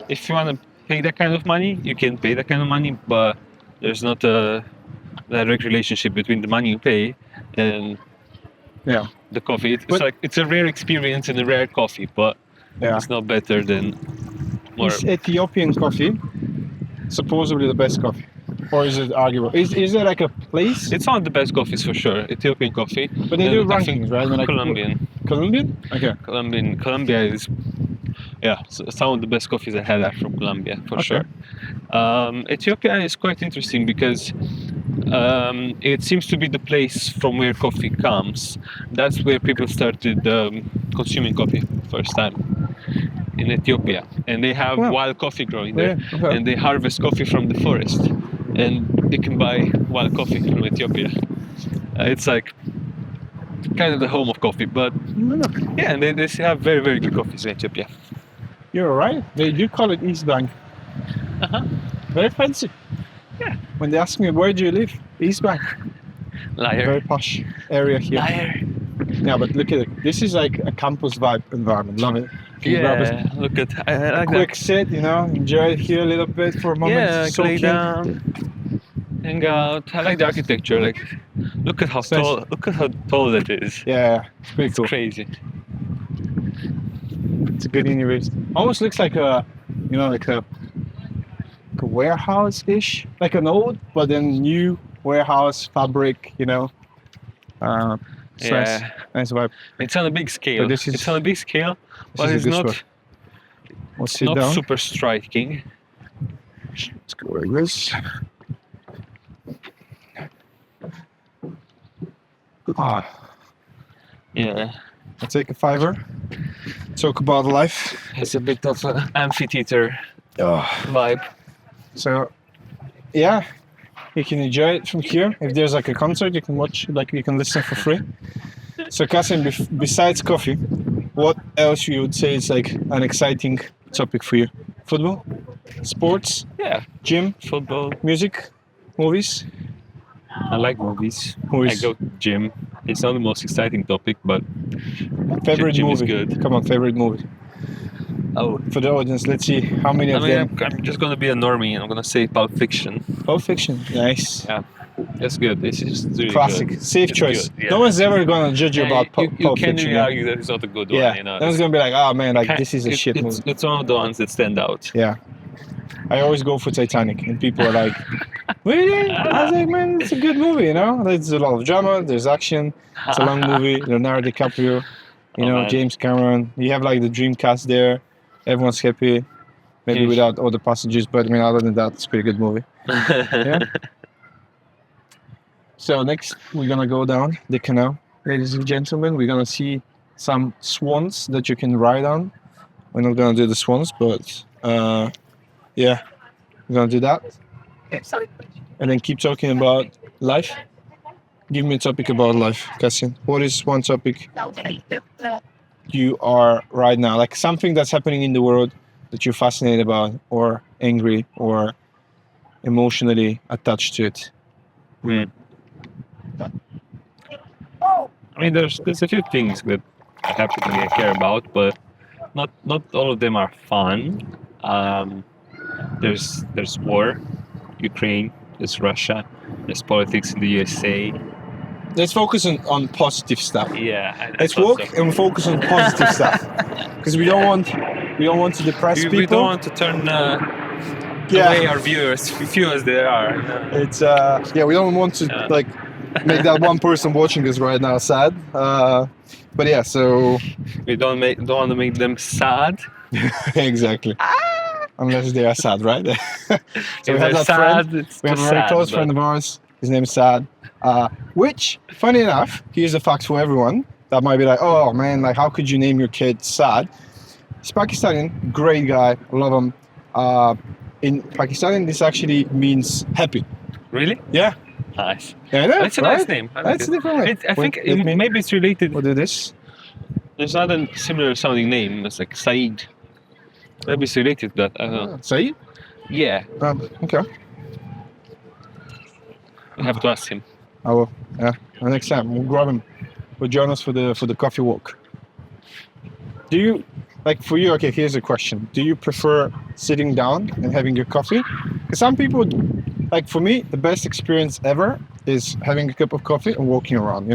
Speaker 2: if you want to pay that kind of money, you can pay that kind of money, but there's not a direct relationship between the money you pay and
Speaker 1: yeah,
Speaker 2: the coffee. It's
Speaker 1: But-
Speaker 2: like it's a rare experience and a rare coffee, but
Speaker 1: yeah.
Speaker 2: it's not better than more.
Speaker 1: Is Ethiopian coffee supposedly the best coffee, or is it arguable? Is there like a place?
Speaker 2: It's one of the best coffees for sure. Ethiopian coffee.
Speaker 1: But they do
Speaker 2: And I think
Speaker 1: rankings, right? Like
Speaker 2: Colombian.
Speaker 1: Colombian? Okay.
Speaker 2: Colombia is, yeah, some of the best coffees I had are from Colombia for
Speaker 1: Okay.
Speaker 2: sure. Ethiopia is quite interesting because It seems to be the place from where coffee comes. That's where people started consuming coffee first time in Ethiopia, and they have
Speaker 1: Wow.
Speaker 2: wild coffee growing there,
Speaker 1: Yeah, okay.
Speaker 2: and they harvest coffee from the forest, and you can buy wild coffee from Ethiopia. It's like kind of the home of coffee, but yeah, and they have very, very good coffees in Ethiopia.
Speaker 1: You're right. They do call it East Bank.
Speaker 2: Uh-huh.
Speaker 1: Very fancy.
Speaker 2: Yeah.
Speaker 1: When they ask me where do you live, East Bank.
Speaker 2: Liar.
Speaker 1: Very posh area here.
Speaker 2: Liar.
Speaker 1: Yeah, but look at it. This is like a campus vibe environment. Love it. Can you grab
Speaker 2: Yeah, look at I like
Speaker 1: quick
Speaker 2: that.
Speaker 1: sit, enjoy it here a little bit for a moment.
Speaker 2: Yeah, like
Speaker 1: soak
Speaker 2: lay
Speaker 1: in.
Speaker 2: down, hang out. I like the architecture. Like, look at how
Speaker 1: It's nice.
Speaker 2: tall. Look at how tall it is.
Speaker 1: Yeah, it's pretty cool.
Speaker 2: Crazy.
Speaker 1: It's a good university. Almost looks like a, like a warehouse-ish, like an old but then new warehouse fabric. It's
Speaker 2: Yeah.
Speaker 1: nice vibe.
Speaker 2: It's on a big scale.
Speaker 1: this is-
Speaker 2: It's on a big scale, but
Speaker 1: is a
Speaker 2: it's
Speaker 1: good
Speaker 2: not
Speaker 1: spot. We'll sit
Speaker 2: not
Speaker 1: down.
Speaker 2: super striking.
Speaker 1: Let's go like this.
Speaker 2: Yeah,
Speaker 1: I'll take a fiver. Talk about life.
Speaker 2: it's a bit of an amphitheater
Speaker 1: Oh.
Speaker 2: vibe.
Speaker 1: So, yeah, you can enjoy it from here. If there's like a concert, you can watch, like you can listen for free. So, Casian, besides coffee, what else you would say is like an exciting topic for you? Football, sports,
Speaker 2: Yeah,
Speaker 1: gym,
Speaker 2: football.
Speaker 1: music, movies.
Speaker 2: I like movies.
Speaker 1: Movies.
Speaker 2: I go to gym. It's not the most exciting topic, but
Speaker 1: Favorite
Speaker 2: gym is
Speaker 1: movie?
Speaker 2: good.
Speaker 1: Come on, favorite movie.
Speaker 2: oh,
Speaker 1: For the audience, let's see how many
Speaker 2: I
Speaker 1: of
Speaker 2: mean,
Speaker 1: them.
Speaker 2: I'm just gonna be a normie, and I'm gonna say Pulp Fiction.
Speaker 1: Pulp Fiction, nice.
Speaker 2: Yeah, that's good. This is really
Speaker 1: Classic,
Speaker 2: good.
Speaker 1: safe
Speaker 2: It's
Speaker 1: choice.
Speaker 2: good, yeah.
Speaker 1: No one's ever gonna judge you
Speaker 2: Yeah,
Speaker 1: about
Speaker 2: you
Speaker 1: Pulp
Speaker 2: can't
Speaker 1: Fiction.
Speaker 2: really
Speaker 1: yeah.
Speaker 2: argue that it's not a good
Speaker 1: Yeah,
Speaker 2: one. You know,
Speaker 1: no one's gonna be like, oh man, like this is a shit
Speaker 2: it's,
Speaker 1: movie.
Speaker 2: It's one of the ones that stand out.
Speaker 1: Yeah. I always go for Titanic, and people are like, really? I was like, man, it's a good movie, There's a lot of drama, there's action, it's a long movie, Leonardo DiCaprio,
Speaker 2: Oh, man.
Speaker 1: James Cameron. You have like the dream cast there, everyone's happy, maybe
Speaker 2: Huge.
Speaker 1: without all the passengers, but I mean, other than that, it's a pretty good movie. Yeah. So next, we're gonna go down the canal, ladies and gentlemen. We're gonna see some swans that you can ride on. We're not gonna do the swans, but yeah, we're gonna do that, and then keep talking about life. Give me a topic about life, Casian. What is one topic you are right now, like something that's happening in the world that you're fascinated about, or angry, or emotionally attached to it?
Speaker 2: I mean, there's a few things that I absolutely care about, but not all of them are fun. There's war, Ukraine. There's Russia. There's politics in the USA.
Speaker 1: Let's focus on positive stuff.
Speaker 2: Yeah.
Speaker 1: Let's walk and focus on positive stuff, because we don't want to depress people.
Speaker 2: We don't want to turn away our viewers, few as there are.
Speaker 1: It's we don't want to like make that one person watching us right now sad. But yeah, so
Speaker 2: We don't want to make them sad.
Speaker 1: exactly. Unless they are sad, right? So
Speaker 2: If
Speaker 1: we have
Speaker 2: they're
Speaker 1: that
Speaker 2: sad,
Speaker 1: friend.
Speaker 2: it's
Speaker 1: We have a
Speaker 2: too
Speaker 1: very
Speaker 2: sad,
Speaker 1: close
Speaker 2: but-
Speaker 1: friend of ours. His name is Sad. Which, funny enough, here's a fact for everyone that might be like, oh man, like how could you name your kid Sad? He's Pakistani, great guy, love him. In Pakistani, this actually means happy.
Speaker 2: Really?
Speaker 1: Yeah.
Speaker 2: Nice.
Speaker 1: Yeah, I know,
Speaker 2: It's a
Speaker 1: right?
Speaker 2: nice name. I like
Speaker 1: That's
Speaker 2: it.
Speaker 1: a different way.
Speaker 2: I think
Speaker 1: Let me-
Speaker 2: maybe it's related.
Speaker 1: We'll do this.
Speaker 2: There's not a similar sounding name. It's like Saeed. Maybe it's related to that. I don't know.
Speaker 1: Say?
Speaker 2: Yeah,
Speaker 1: Okay.
Speaker 2: I have to ask him.
Speaker 1: I will. Yeah. And next time we'll grab him. We'll join us for the coffee walk. Do you like for you? Okay, here's a question. Do you prefer sitting down and having your coffee? Because some people, like for me, the best experience ever is having a cup of coffee and walking around.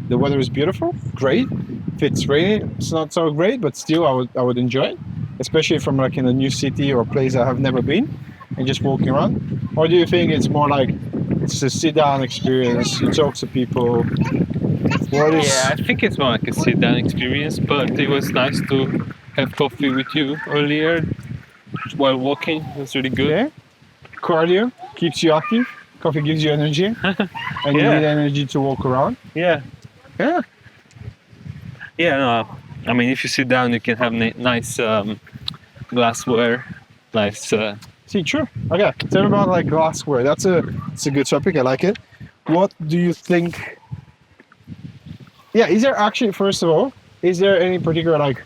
Speaker 1: The weather is beautiful, great. If it's rainy, it's not so great, but still, I would enjoy it, especially from like in a new city or place I have never been, and just walking around. Or do you think it's more like it's a sit-down experience? You talk to people. What is?
Speaker 2: Yeah, I think it's more like a sit-down experience, but it was nice to have coffee with you earlier while walking. It was really good.
Speaker 1: Yeah. Cardio keeps you active. Coffee gives you energy, and you
Speaker 2: Yeah.
Speaker 1: need energy to walk around.
Speaker 2: Yeah.
Speaker 1: Yeah.
Speaker 2: Yeah, no, I mean, if you sit down, you can have nice glassware, nice.
Speaker 1: See, true. Okay, tell me about like glassware. It's a good topic. I like it. What do you think? Yeah, is there actually, first of all, is there any particular like,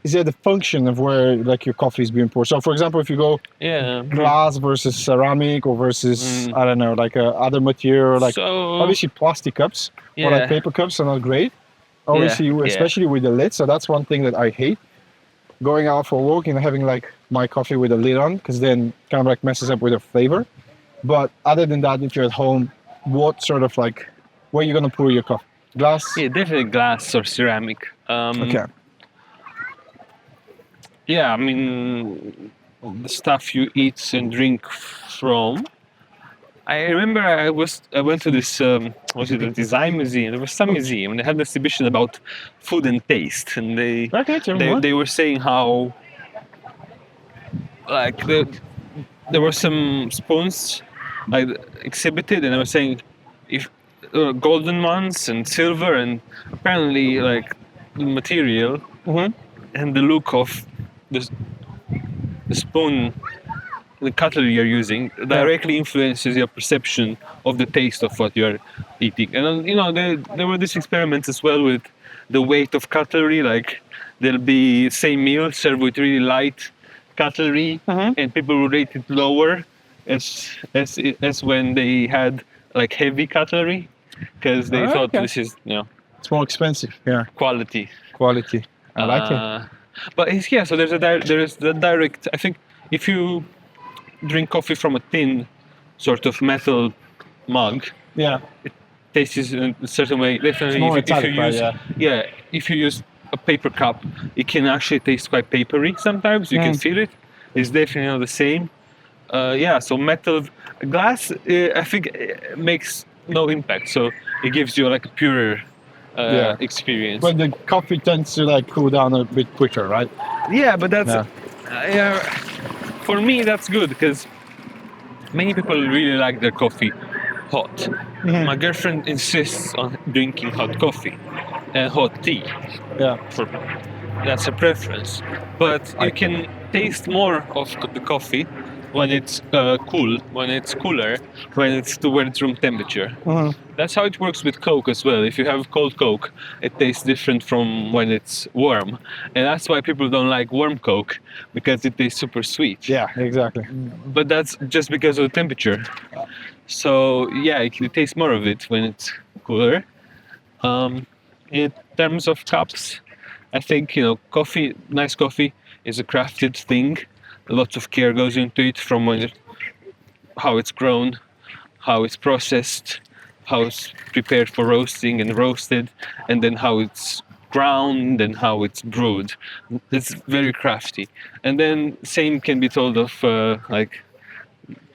Speaker 1: is there the function of where like your coffee is being poured? So, for example, if you go
Speaker 2: Yeah.
Speaker 1: glass versus ceramic or versus I don't know, like other material, like
Speaker 2: So
Speaker 1: obviously plastic cups or like
Speaker 2: Yeah.
Speaker 1: paper cups are not great. Obviously,
Speaker 2: Yeah.
Speaker 1: especially with the lid. So that's one thing that I hate. Going out for a walk and having like my coffee with a lid on, because then kind of like messes up with the flavor. But other than that, if you're at home, what sort of like, where are you gonna pour your coffee? Glass.
Speaker 2: Yeah, definitely glass or ceramic.
Speaker 1: Okay.
Speaker 2: Yeah, I mean, the stuff you eat and drink from. I remember I went to this was it a design museum? There was some museum and they had an exhibition about food and taste, and
Speaker 1: Okay. Tell me more.
Speaker 2: they were saying how like there were some spoons like exhibited, and they were saying if golden ones and silver, and apparently like the material
Speaker 1: Mhm.
Speaker 2: and the look of the spoon, the cutlery you're using directly influences your perception of the taste of what you're eating. And you know, there were these experiments as well with the weight of cutlery. Like there'll be same meal served with really light cutlery, and people will rate it lower as when they had like heavy cutlery, because they thought
Speaker 1: Okay.
Speaker 2: this is, you know,
Speaker 1: It's more expensive. Yeah.
Speaker 2: quality.
Speaker 1: Quality. I like it.
Speaker 2: But yeah, so there's the direct. I think if you drink coffee from a tin, sort of metal mug,
Speaker 1: Yeah.
Speaker 2: tastes in a certain way. Definitely,
Speaker 1: more
Speaker 2: if you
Speaker 1: metallic, right?
Speaker 2: use
Speaker 1: Yeah.
Speaker 2: if you use a paper cup, it can actually taste quite papery. Sometimes you can feel it. It's definitely not the same. Yeah, so metal glass, I think makes no impact. So it gives you like a purer experience.
Speaker 1: But the coffee tends to like cool down a bit quicker, right?
Speaker 2: Yeah, but that's
Speaker 1: Yeah.
Speaker 2: for me that's good, because many people really like their coffee hot. My girlfriend insists on drinking hot coffee and hot tea.
Speaker 1: Yeah.
Speaker 2: That's a preference, but you can taste more of the coffee when it's cool, when it's cooler, when it's towards room temperature. That's how it works with Coke as well. If you have cold Coke, it tastes different from when it's warm, and that's why people don't like warm Coke, because it tastes super sweet.
Speaker 1: Yeah. Exactly.
Speaker 2: But that's just because of the temperature. So yeah, you taste more of it when it's cooler. In terms of cups, I think, you know, coffee, nice coffee is a crafted thing. Lots of care goes into it, from how it's grown, how it's processed, how it's prepared for roasting and roasted, and then how it's ground and how it's brewed. It's very crafty. And then same can be told of like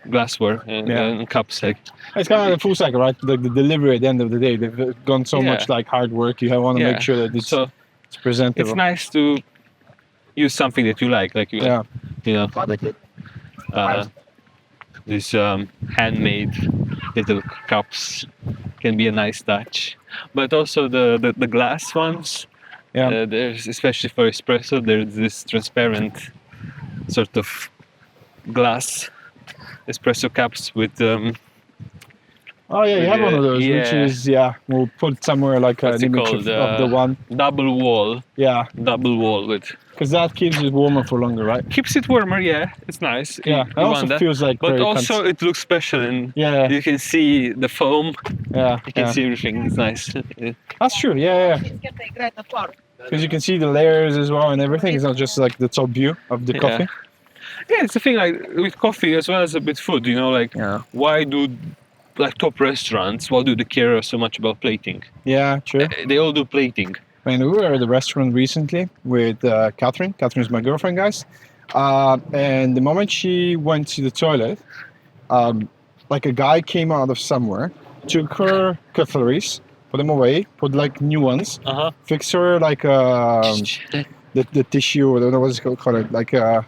Speaker 2: glassware and cups. Like
Speaker 1: It's kind of like a full cycle, right? Like the delivery at the end of the day, they've gone so much like hard work. You want to make sure that it's presentable.
Speaker 2: it's nice to use something that you like you know, these handmade little cups can be a nice touch. But also the glass ones, there's, especially for espresso, there's this transparent sort of glass espresso cups with
Speaker 1: Oh yeah, you have one of those, which is we'll put somewhere like an
Speaker 2: what's it
Speaker 1: image
Speaker 2: called?
Speaker 1: of the one.
Speaker 2: Double wall with.
Speaker 1: Because that keeps it warmer for longer, right?
Speaker 2: Keeps it warmer, yeah. It's nice.
Speaker 1: Yeah,
Speaker 2: You
Speaker 1: it also
Speaker 2: want that.
Speaker 1: feels like
Speaker 2: But
Speaker 1: very
Speaker 2: also it looks special, and
Speaker 1: Yeah.
Speaker 2: you can see the foam.
Speaker 1: Yeah,
Speaker 2: You can see everything. It's nice.
Speaker 1: That's true. Yeah. Because you can see the layers as well and everything. It's not just like the top view of the coffee.
Speaker 2: Yeah, it's the thing, like with coffee as well as with food. You know, like why do like top restaurants? Why do they care so much about plating?
Speaker 1: Yeah, true.
Speaker 2: They all do plating.
Speaker 1: And we were at the restaurant recently with Catherine. Catherine's my girlfriend, guys. And the moment she went to the toilet, like a guy came out of somewhere, took her cutleries, put them away, put like new ones, fixed her like the tissue, or what's it called, like the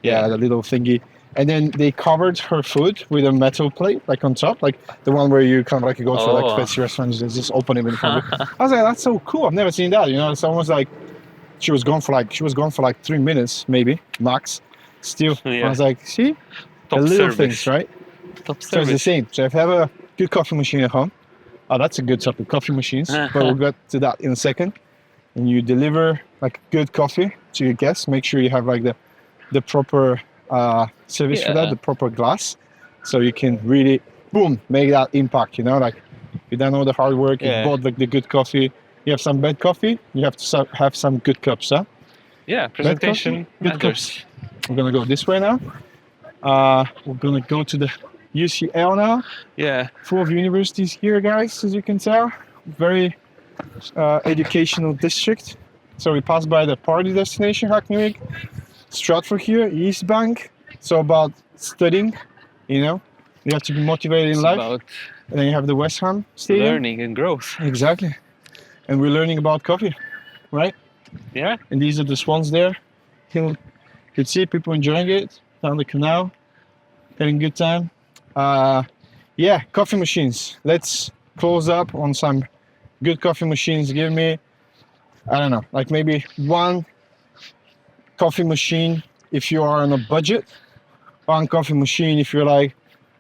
Speaker 1: little thingy, And then they covered her food with a metal plate, like on top, like the one where you kind of like you go to like
Speaker 2: Oh.
Speaker 1: fancy restaurants, they just open it in front of you. I was like, that's so cool. I've never seen that. You know, it's almost like she was gone for like 3 minutes, maybe max. Still, I
Speaker 2: Yeah.
Speaker 1: was like, see,
Speaker 2: Top
Speaker 1: the little
Speaker 2: service.
Speaker 1: things, right?
Speaker 2: Top
Speaker 1: So it's the
Speaker 2: service.
Speaker 1: same. So if you have a good coffee machine at home, that's a good topic, coffee machines. But we'll get to that in a second. And you deliver like good coffee to your guests. Make sure you have like the proper service for that,
Speaker 2: Yeah.
Speaker 1: the proper glass, so you can really boom make that impact. You know, like you done all the hard work, you
Speaker 2: Yeah.
Speaker 1: bought like the good coffee. You have some bad coffee, you have to have some good cups, huh?
Speaker 2: Yeah, presentation
Speaker 1: Good
Speaker 2: matters.
Speaker 1: We're gonna go this way now. We're gonna go to the UCL now.
Speaker 2: Yeah.
Speaker 1: Full of universities here, guys, as you can tell. Very educational district. So we passed by the party destination, Hackney Wick, Stratford here, East Bank. So about studying, you know, you have to be motivated in
Speaker 2: It's
Speaker 1: life.
Speaker 2: about
Speaker 1: And then you have the West Ham Stadium.
Speaker 2: learning and growth.
Speaker 1: Exactly. And we're learning about coffee, right?
Speaker 2: Yeah.
Speaker 1: And these are the swans there. You can see people enjoying it down the canal, having a good time. Yeah, coffee machines. Let's close up on some good coffee machines. Give me, I don't know, like maybe one coffee machine if you are on a budget. One coffee machine if you're like,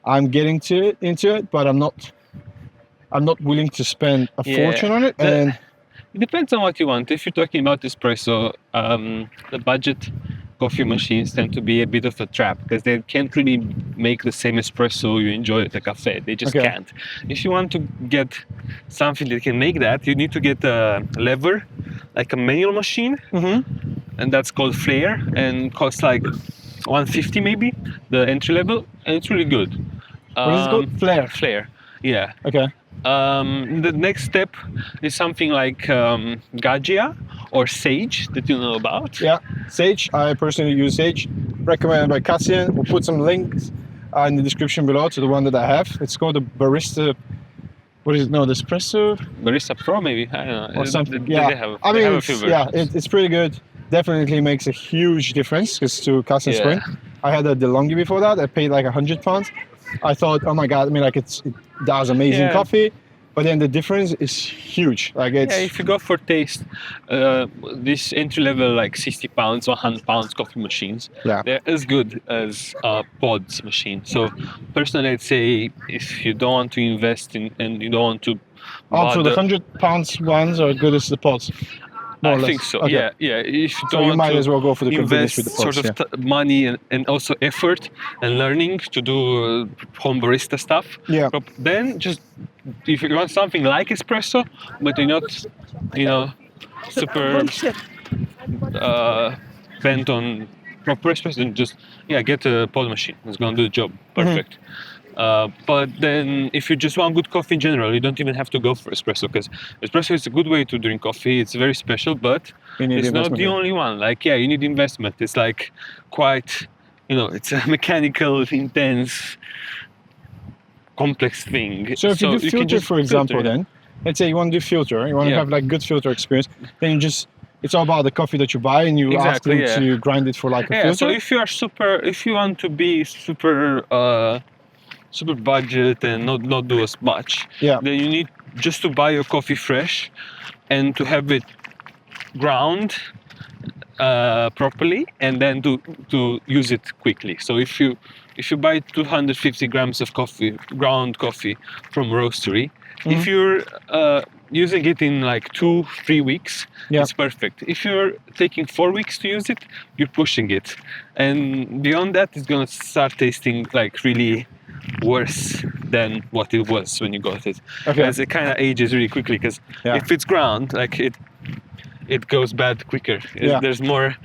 Speaker 1: I'm getting into it, but I'm not willing to spend a
Speaker 2: Yeah.
Speaker 1: fortune on it. And
Speaker 2: It depends on what you want. If you're talking about espresso, the budget coffee machines tend to be a bit of a trap because they can't really make the same espresso you enjoy at a cafe. They just
Speaker 1: Okay.
Speaker 2: can't. If you want to get something that can make that, you need to get a lever, like a manual machine, and that's called Flare, and costs like 150 maybe, the entry level, and it's really good.
Speaker 1: what is it called? Flare.
Speaker 2: Flare, yeah.
Speaker 1: Okay.
Speaker 2: The next step is something like Gaggia or Sage that you know about.
Speaker 1: Yeah, Sage. I personally use Sage. Recommended by Casian. We'll put some links in the description below to the one that I have. It's called the Barista. What is it? No, the Espresso
Speaker 2: Barista Pro maybe, I don't know.
Speaker 1: or something.
Speaker 2: They
Speaker 1: Yeah,
Speaker 2: have,
Speaker 1: I
Speaker 2: they
Speaker 1: mean,
Speaker 2: have a few versions.
Speaker 1: it's pretty good. Definitely makes a huge difference because to Casian
Speaker 2: Yeah.
Speaker 1: Spring. I had a DeLonghi before that. I paid like £100. I thought, oh my god! I mean, like it does amazing
Speaker 2: Yeah.
Speaker 1: coffee, but then the difference is huge. Like it's
Speaker 2: Yeah, if you go for taste, this entry level like £60, £100 coffee machines,
Speaker 1: Yeah.
Speaker 2: they're as good as a pods machine. So personally, I'd say if you don't want to invest in and you don't want to,
Speaker 1: also the
Speaker 2: bother-
Speaker 1: £100 ones are as good as the pods. More
Speaker 2: I
Speaker 1: or less.
Speaker 2: think so.
Speaker 1: Okay.
Speaker 2: Yeah. If you
Speaker 1: So
Speaker 2: don't
Speaker 1: you
Speaker 2: want
Speaker 1: might
Speaker 2: to
Speaker 1: as well go for the convenience
Speaker 2: invest
Speaker 1: with the pods.
Speaker 2: sort
Speaker 1: Yeah.
Speaker 2: of money and also effort and learning to do home barista stuff.
Speaker 1: Yeah.
Speaker 2: Then just if you want something like espresso, but you're not, super bent on proper espresso, then just get a pod machine. It's gonna do the job perfect. But then if you just want good coffee in general, you don't even have to go for espresso because espresso is a good way to drink coffee. It's very special, but
Speaker 1: You need
Speaker 2: it's not
Speaker 1: investment,
Speaker 2: the
Speaker 1: yeah.
Speaker 2: only one. Like, you need investment. It's like quite, it's a mechanical, intense, complex thing.
Speaker 1: So if you do
Speaker 2: can
Speaker 1: filter,
Speaker 2: just
Speaker 1: for example,
Speaker 2: filter it.
Speaker 1: then let's say you want to do filter, you want to
Speaker 2: Yeah.
Speaker 1: have like good filter experience, then you just it's all about the coffee that you buy and you ask
Speaker 2: Exactly,
Speaker 1: them
Speaker 2: yeah.
Speaker 1: to grind it for like a
Speaker 2: Yeah,
Speaker 1: filter.
Speaker 2: so if you want to be super budget and not do as much,
Speaker 1: Yeah.
Speaker 2: then you need just to buy your coffee fresh and to have it ground properly and then to use it quickly. So if you buy 250 grams of ground coffee from roastery, if you're using it in like 2-3 weeks,
Speaker 1: Yeah.
Speaker 2: it's perfect. If you're taking 4 weeks to use it, you're pushing it, and beyond that, it's gonna start tasting like really worse than what it was when you got it.
Speaker 1: Okay.
Speaker 2: As it kind of ages really quickly because
Speaker 1: Yeah.
Speaker 2: if it's ground, like it goes bad quicker.
Speaker 1: Yeah.
Speaker 2: There's more.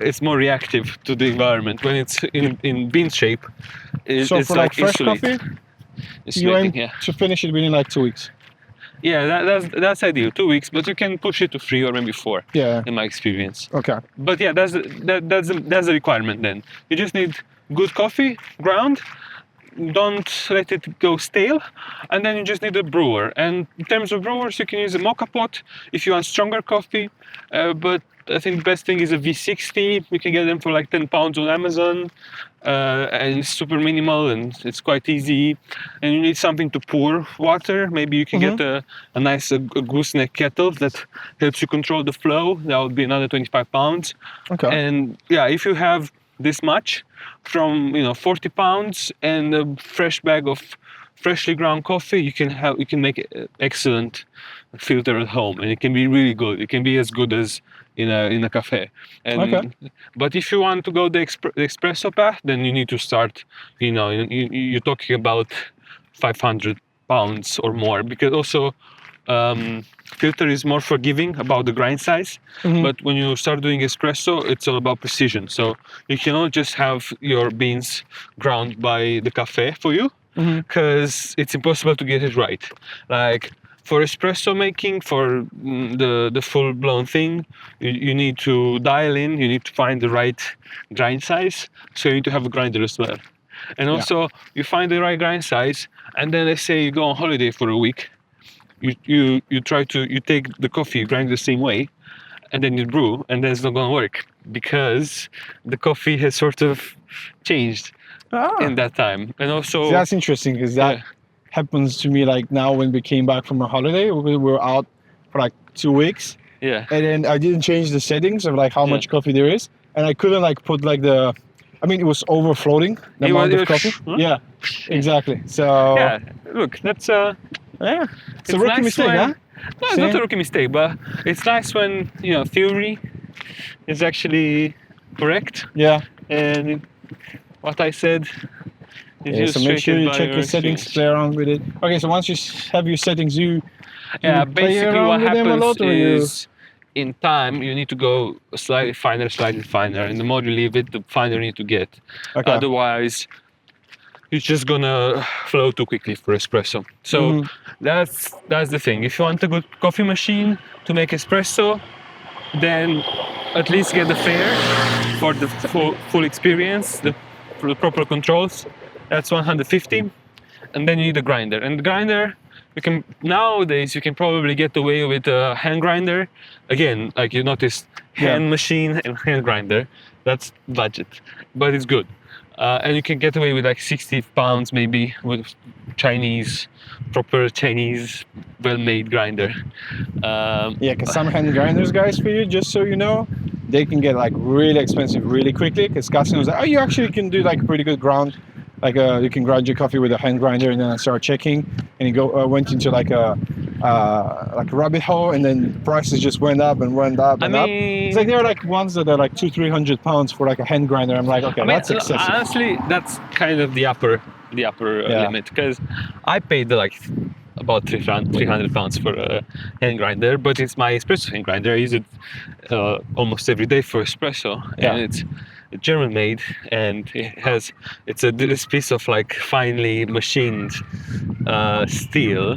Speaker 2: It's more reactive to the environment. When it's in bean shape,
Speaker 1: So
Speaker 2: it's
Speaker 1: for like fresh
Speaker 2: insulated.
Speaker 1: coffee, you
Speaker 2: Insulating,
Speaker 1: aim
Speaker 2: yeah.
Speaker 1: to finish it within like 2 weeks.
Speaker 2: Yeah, that's ideal. 2 weeks, but you can push it to 3 or maybe 4.
Speaker 1: Yeah.
Speaker 2: In my experience.
Speaker 1: Okay.
Speaker 2: But yeah, that's the requirement. Then you just need good coffee, ground, don't let it go stale, and then you just need a brewer. And in terms of brewers, you can use a mocha pot if you want stronger coffee, but I think the best thing is a V60. You can get them for like £10 on Amazon, and it's super minimal and it's quite easy. And you need something to pour water. Maybe you can get a nice gooseneck kettle that helps you control the flow. That would be another £25.
Speaker 1: Okay.
Speaker 2: And yeah, if you have this much from £40 and a fresh bag of freshly ground coffee, you can make an excellent filter at home, and it can be really good. It can be as good as in a cafe. And but if you want to go the espresso path, then you need to start. You're talking about £500 or more, because also filter is more forgiving about the grind size. But when you start doing espresso, it's all about precision. So you cannot just have your beans ground by the cafe for you, because it's impossible to get it right. Like for espresso making, for the full-blown thing, you need to dial in, you need to find the right grind size, so you need to have a grinder as well. And also, you find the right grind size, and then let's say you go on holiday for a week, you take the coffee, you grind the same way, and then you brew, and then it's not going to work, because the coffee has sort of changed in that time. And also...
Speaker 1: So that's interesting, because that happens to me like now when we came back from a holiday. We were out for like 2 weeks.
Speaker 2: Yeah.
Speaker 1: And then I didn't change the settings of like how much coffee there is. And I couldn't like put like it was overflowing the amount of coffee. Yeah, exactly. So
Speaker 2: yeah, look, that's
Speaker 1: it's a rookie mistake, huh?
Speaker 2: No, it's not a rookie mistake, but it's nice when theory is actually correct.
Speaker 1: Yeah.
Speaker 2: And what I said is
Speaker 1: so make sure you check your
Speaker 2: your
Speaker 1: settings, play around with it. Okay, so once you have your settings, you play
Speaker 2: basically
Speaker 1: around
Speaker 2: what
Speaker 1: with them a
Speaker 2: happens
Speaker 1: lot, or
Speaker 2: is in time you need to go slightly finer, and the more you leave it, the finer you need to get.
Speaker 1: Okay.
Speaker 2: Otherwise, it's just gonna flow too quickly for espresso. So that's the thing. If you want a good coffee machine to make espresso, then at least get the fare for the full experience, for the proper controls. That's 150, and then you need a grinder. And the grinder, nowadays you can probably get away with a hand grinder. Again, like you noticed, hand machine and hand grinder. That's budget, but it's good. And you can get away with like £60 maybe with proper Chinese, well-made grinder.
Speaker 1: because some hand grinders, guys, for you, just so you know, they can get like really expensive really quickly. Because Casian was like, you actually can do like pretty good ground. Like you can grind your coffee with a hand grinder, and then I started checking, and went into like a rabbit hole, and then prices just went up and went up and up. It's like there are like ones that are like £200-300 for like a hand grinder. I'm like, okay, that's excessive.
Speaker 2: Honestly, that's kind of the upper limit, because I paid like about £300 for a hand grinder, but it's my espresso hand grinder. I use it almost every day for espresso, and it's German made, and it's this piece of like finely machined steel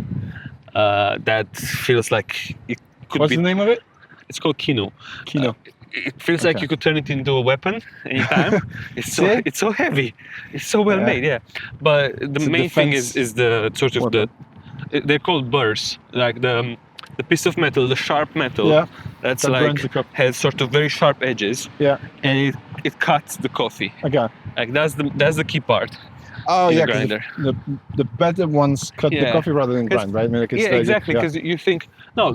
Speaker 2: that feels like it could
Speaker 1: What's the name of it?
Speaker 2: It's called Kino. It feels like
Speaker 1: Okay.
Speaker 2: you could turn it into a weapon anytime. It's so heavy. It's so well made, But the main thing is the sort of
Speaker 1: weapon.
Speaker 2: they're called burrs, like the piece of metal, the sharp metal. That's
Speaker 1: That
Speaker 2: like
Speaker 1: burns the coffee.
Speaker 2: has sort of very sharp edges. And it cuts the coffee.
Speaker 1: Okay.
Speaker 2: Like that's the key part.
Speaker 1: Oh
Speaker 2: in
Speaker 1: yeah,
Speaker 2: a grinder.
Speaker 1: the better ones cut the coffee rather than grind, right? I mean, like it's
Speaker 2: Exactly. Because you think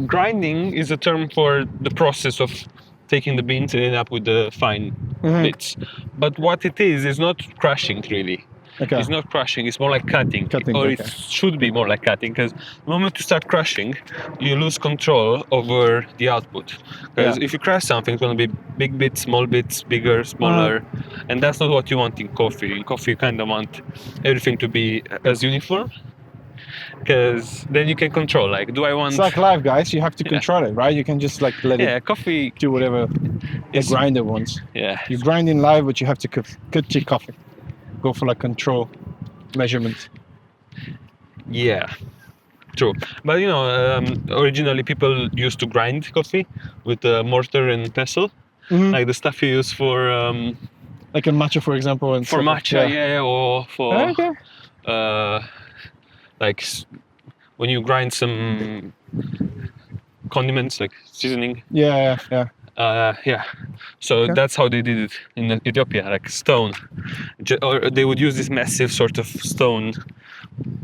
Speaker 2: grinding is a term for the process of taking the beans and ending up with the fine bits. But what it is not crushing really.
Speaker 1: Okay.
Speaker 2: It's not crushing, it's more like cutting. Or it should be more like cutting, because the moment you start crushing, you lose control over the output. Because if you crush something, it's going to be big bits, small bits, bigger, smaller. And that's not what you want in coffee. In coffee, you kind of want everything to be as uniform, because then you can control, like, do I want...
Speaker 1: It's like life, guys. You have to control it, right? You can just like let it
Speaker 2: coffee
Speaker 1: do whatever the grinder wants. You grind in live, but you have to cut your coffee. Go for like control measurement.
Speaker 2: Yeah, true. But originally people used to grind coffee with a mortar and pestle, like the stuff you use for
Speaker 1: like a matcha, for example, and
Speaker 2: for
Speaker 1: stuff.
Speaker 2: matcha, or for like when you grind some condiments, like seasoning.
Speaker 1: Yeah.
Speaker 2: Yeah. So that's how they did it in Ethiopia, like stone. Or they would use this massive sort of stone,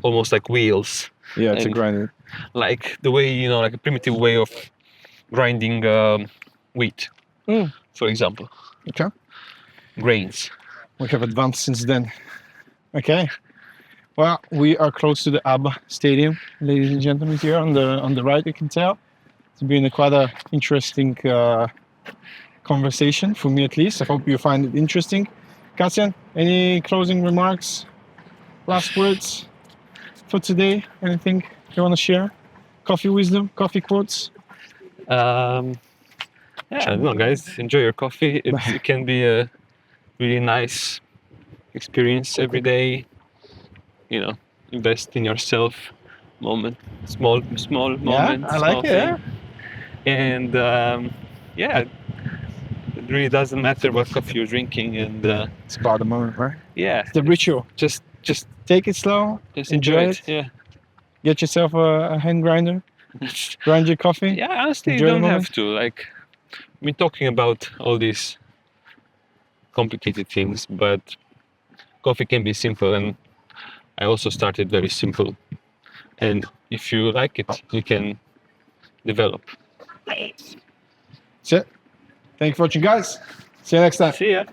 Speaker 2: almost like wheels.
Speaker 1: Yeah, to
Speaker 2: And
Speaker 1: grind it.
Speaker 2: like the way, like a primitive way of grinding wheat, for example,
Speaker 1: Okay.
Speaker 2: grains.
Speaker 1: We have advanced since then. Okay. Well, we are close to the ABBA Stadium, ladies and gentlemen. Here on the right, you can tell. It's been quite a interesting conversation for me, at least. I hope you find it interesting. Casian, any closing remarks? Last words for today? Anything you want to share? Coffee wisdom, coffee quotes?
Speaker 2: Yeah, no, guys, enjoy your coffee. It can be a really nice experience every day. Invest in yourself. Small moments.
Speaker 1: I like
Speaker 2: small
Speaker 1: it.
Speaker 2: thing. And it really doesn't matter what coffee you're drinking. And
Speaker 1: It's about the moment, right?
Speaker 2: yeah,
Speaker 1: The ritual.
Speaker 2: just
Speaker 1: Take it slow.
Speaker 2: just
Speaker 1: enjoy
Speaker 2: enjoy
Speaker 1: it.
Speaker 2: it. Yeah.
Speaker 1: Get yourself a hand grinder. Grind your coffee.
Speaker 2: Yeah, honestly,
Speaker 1: Enjoy
Speaker 2: you
Speaker 1: the
Speaker 2: don't
Speaker 1: moment.
Speaker 2: have to. Like, we're talking about all these complicated things, but coffee can be simple, and I also started very simple. And if you like it, you can develop.
Speaker 1: That's it. Thank you for watching, guys. See you next time.
Speaker 2: See ya.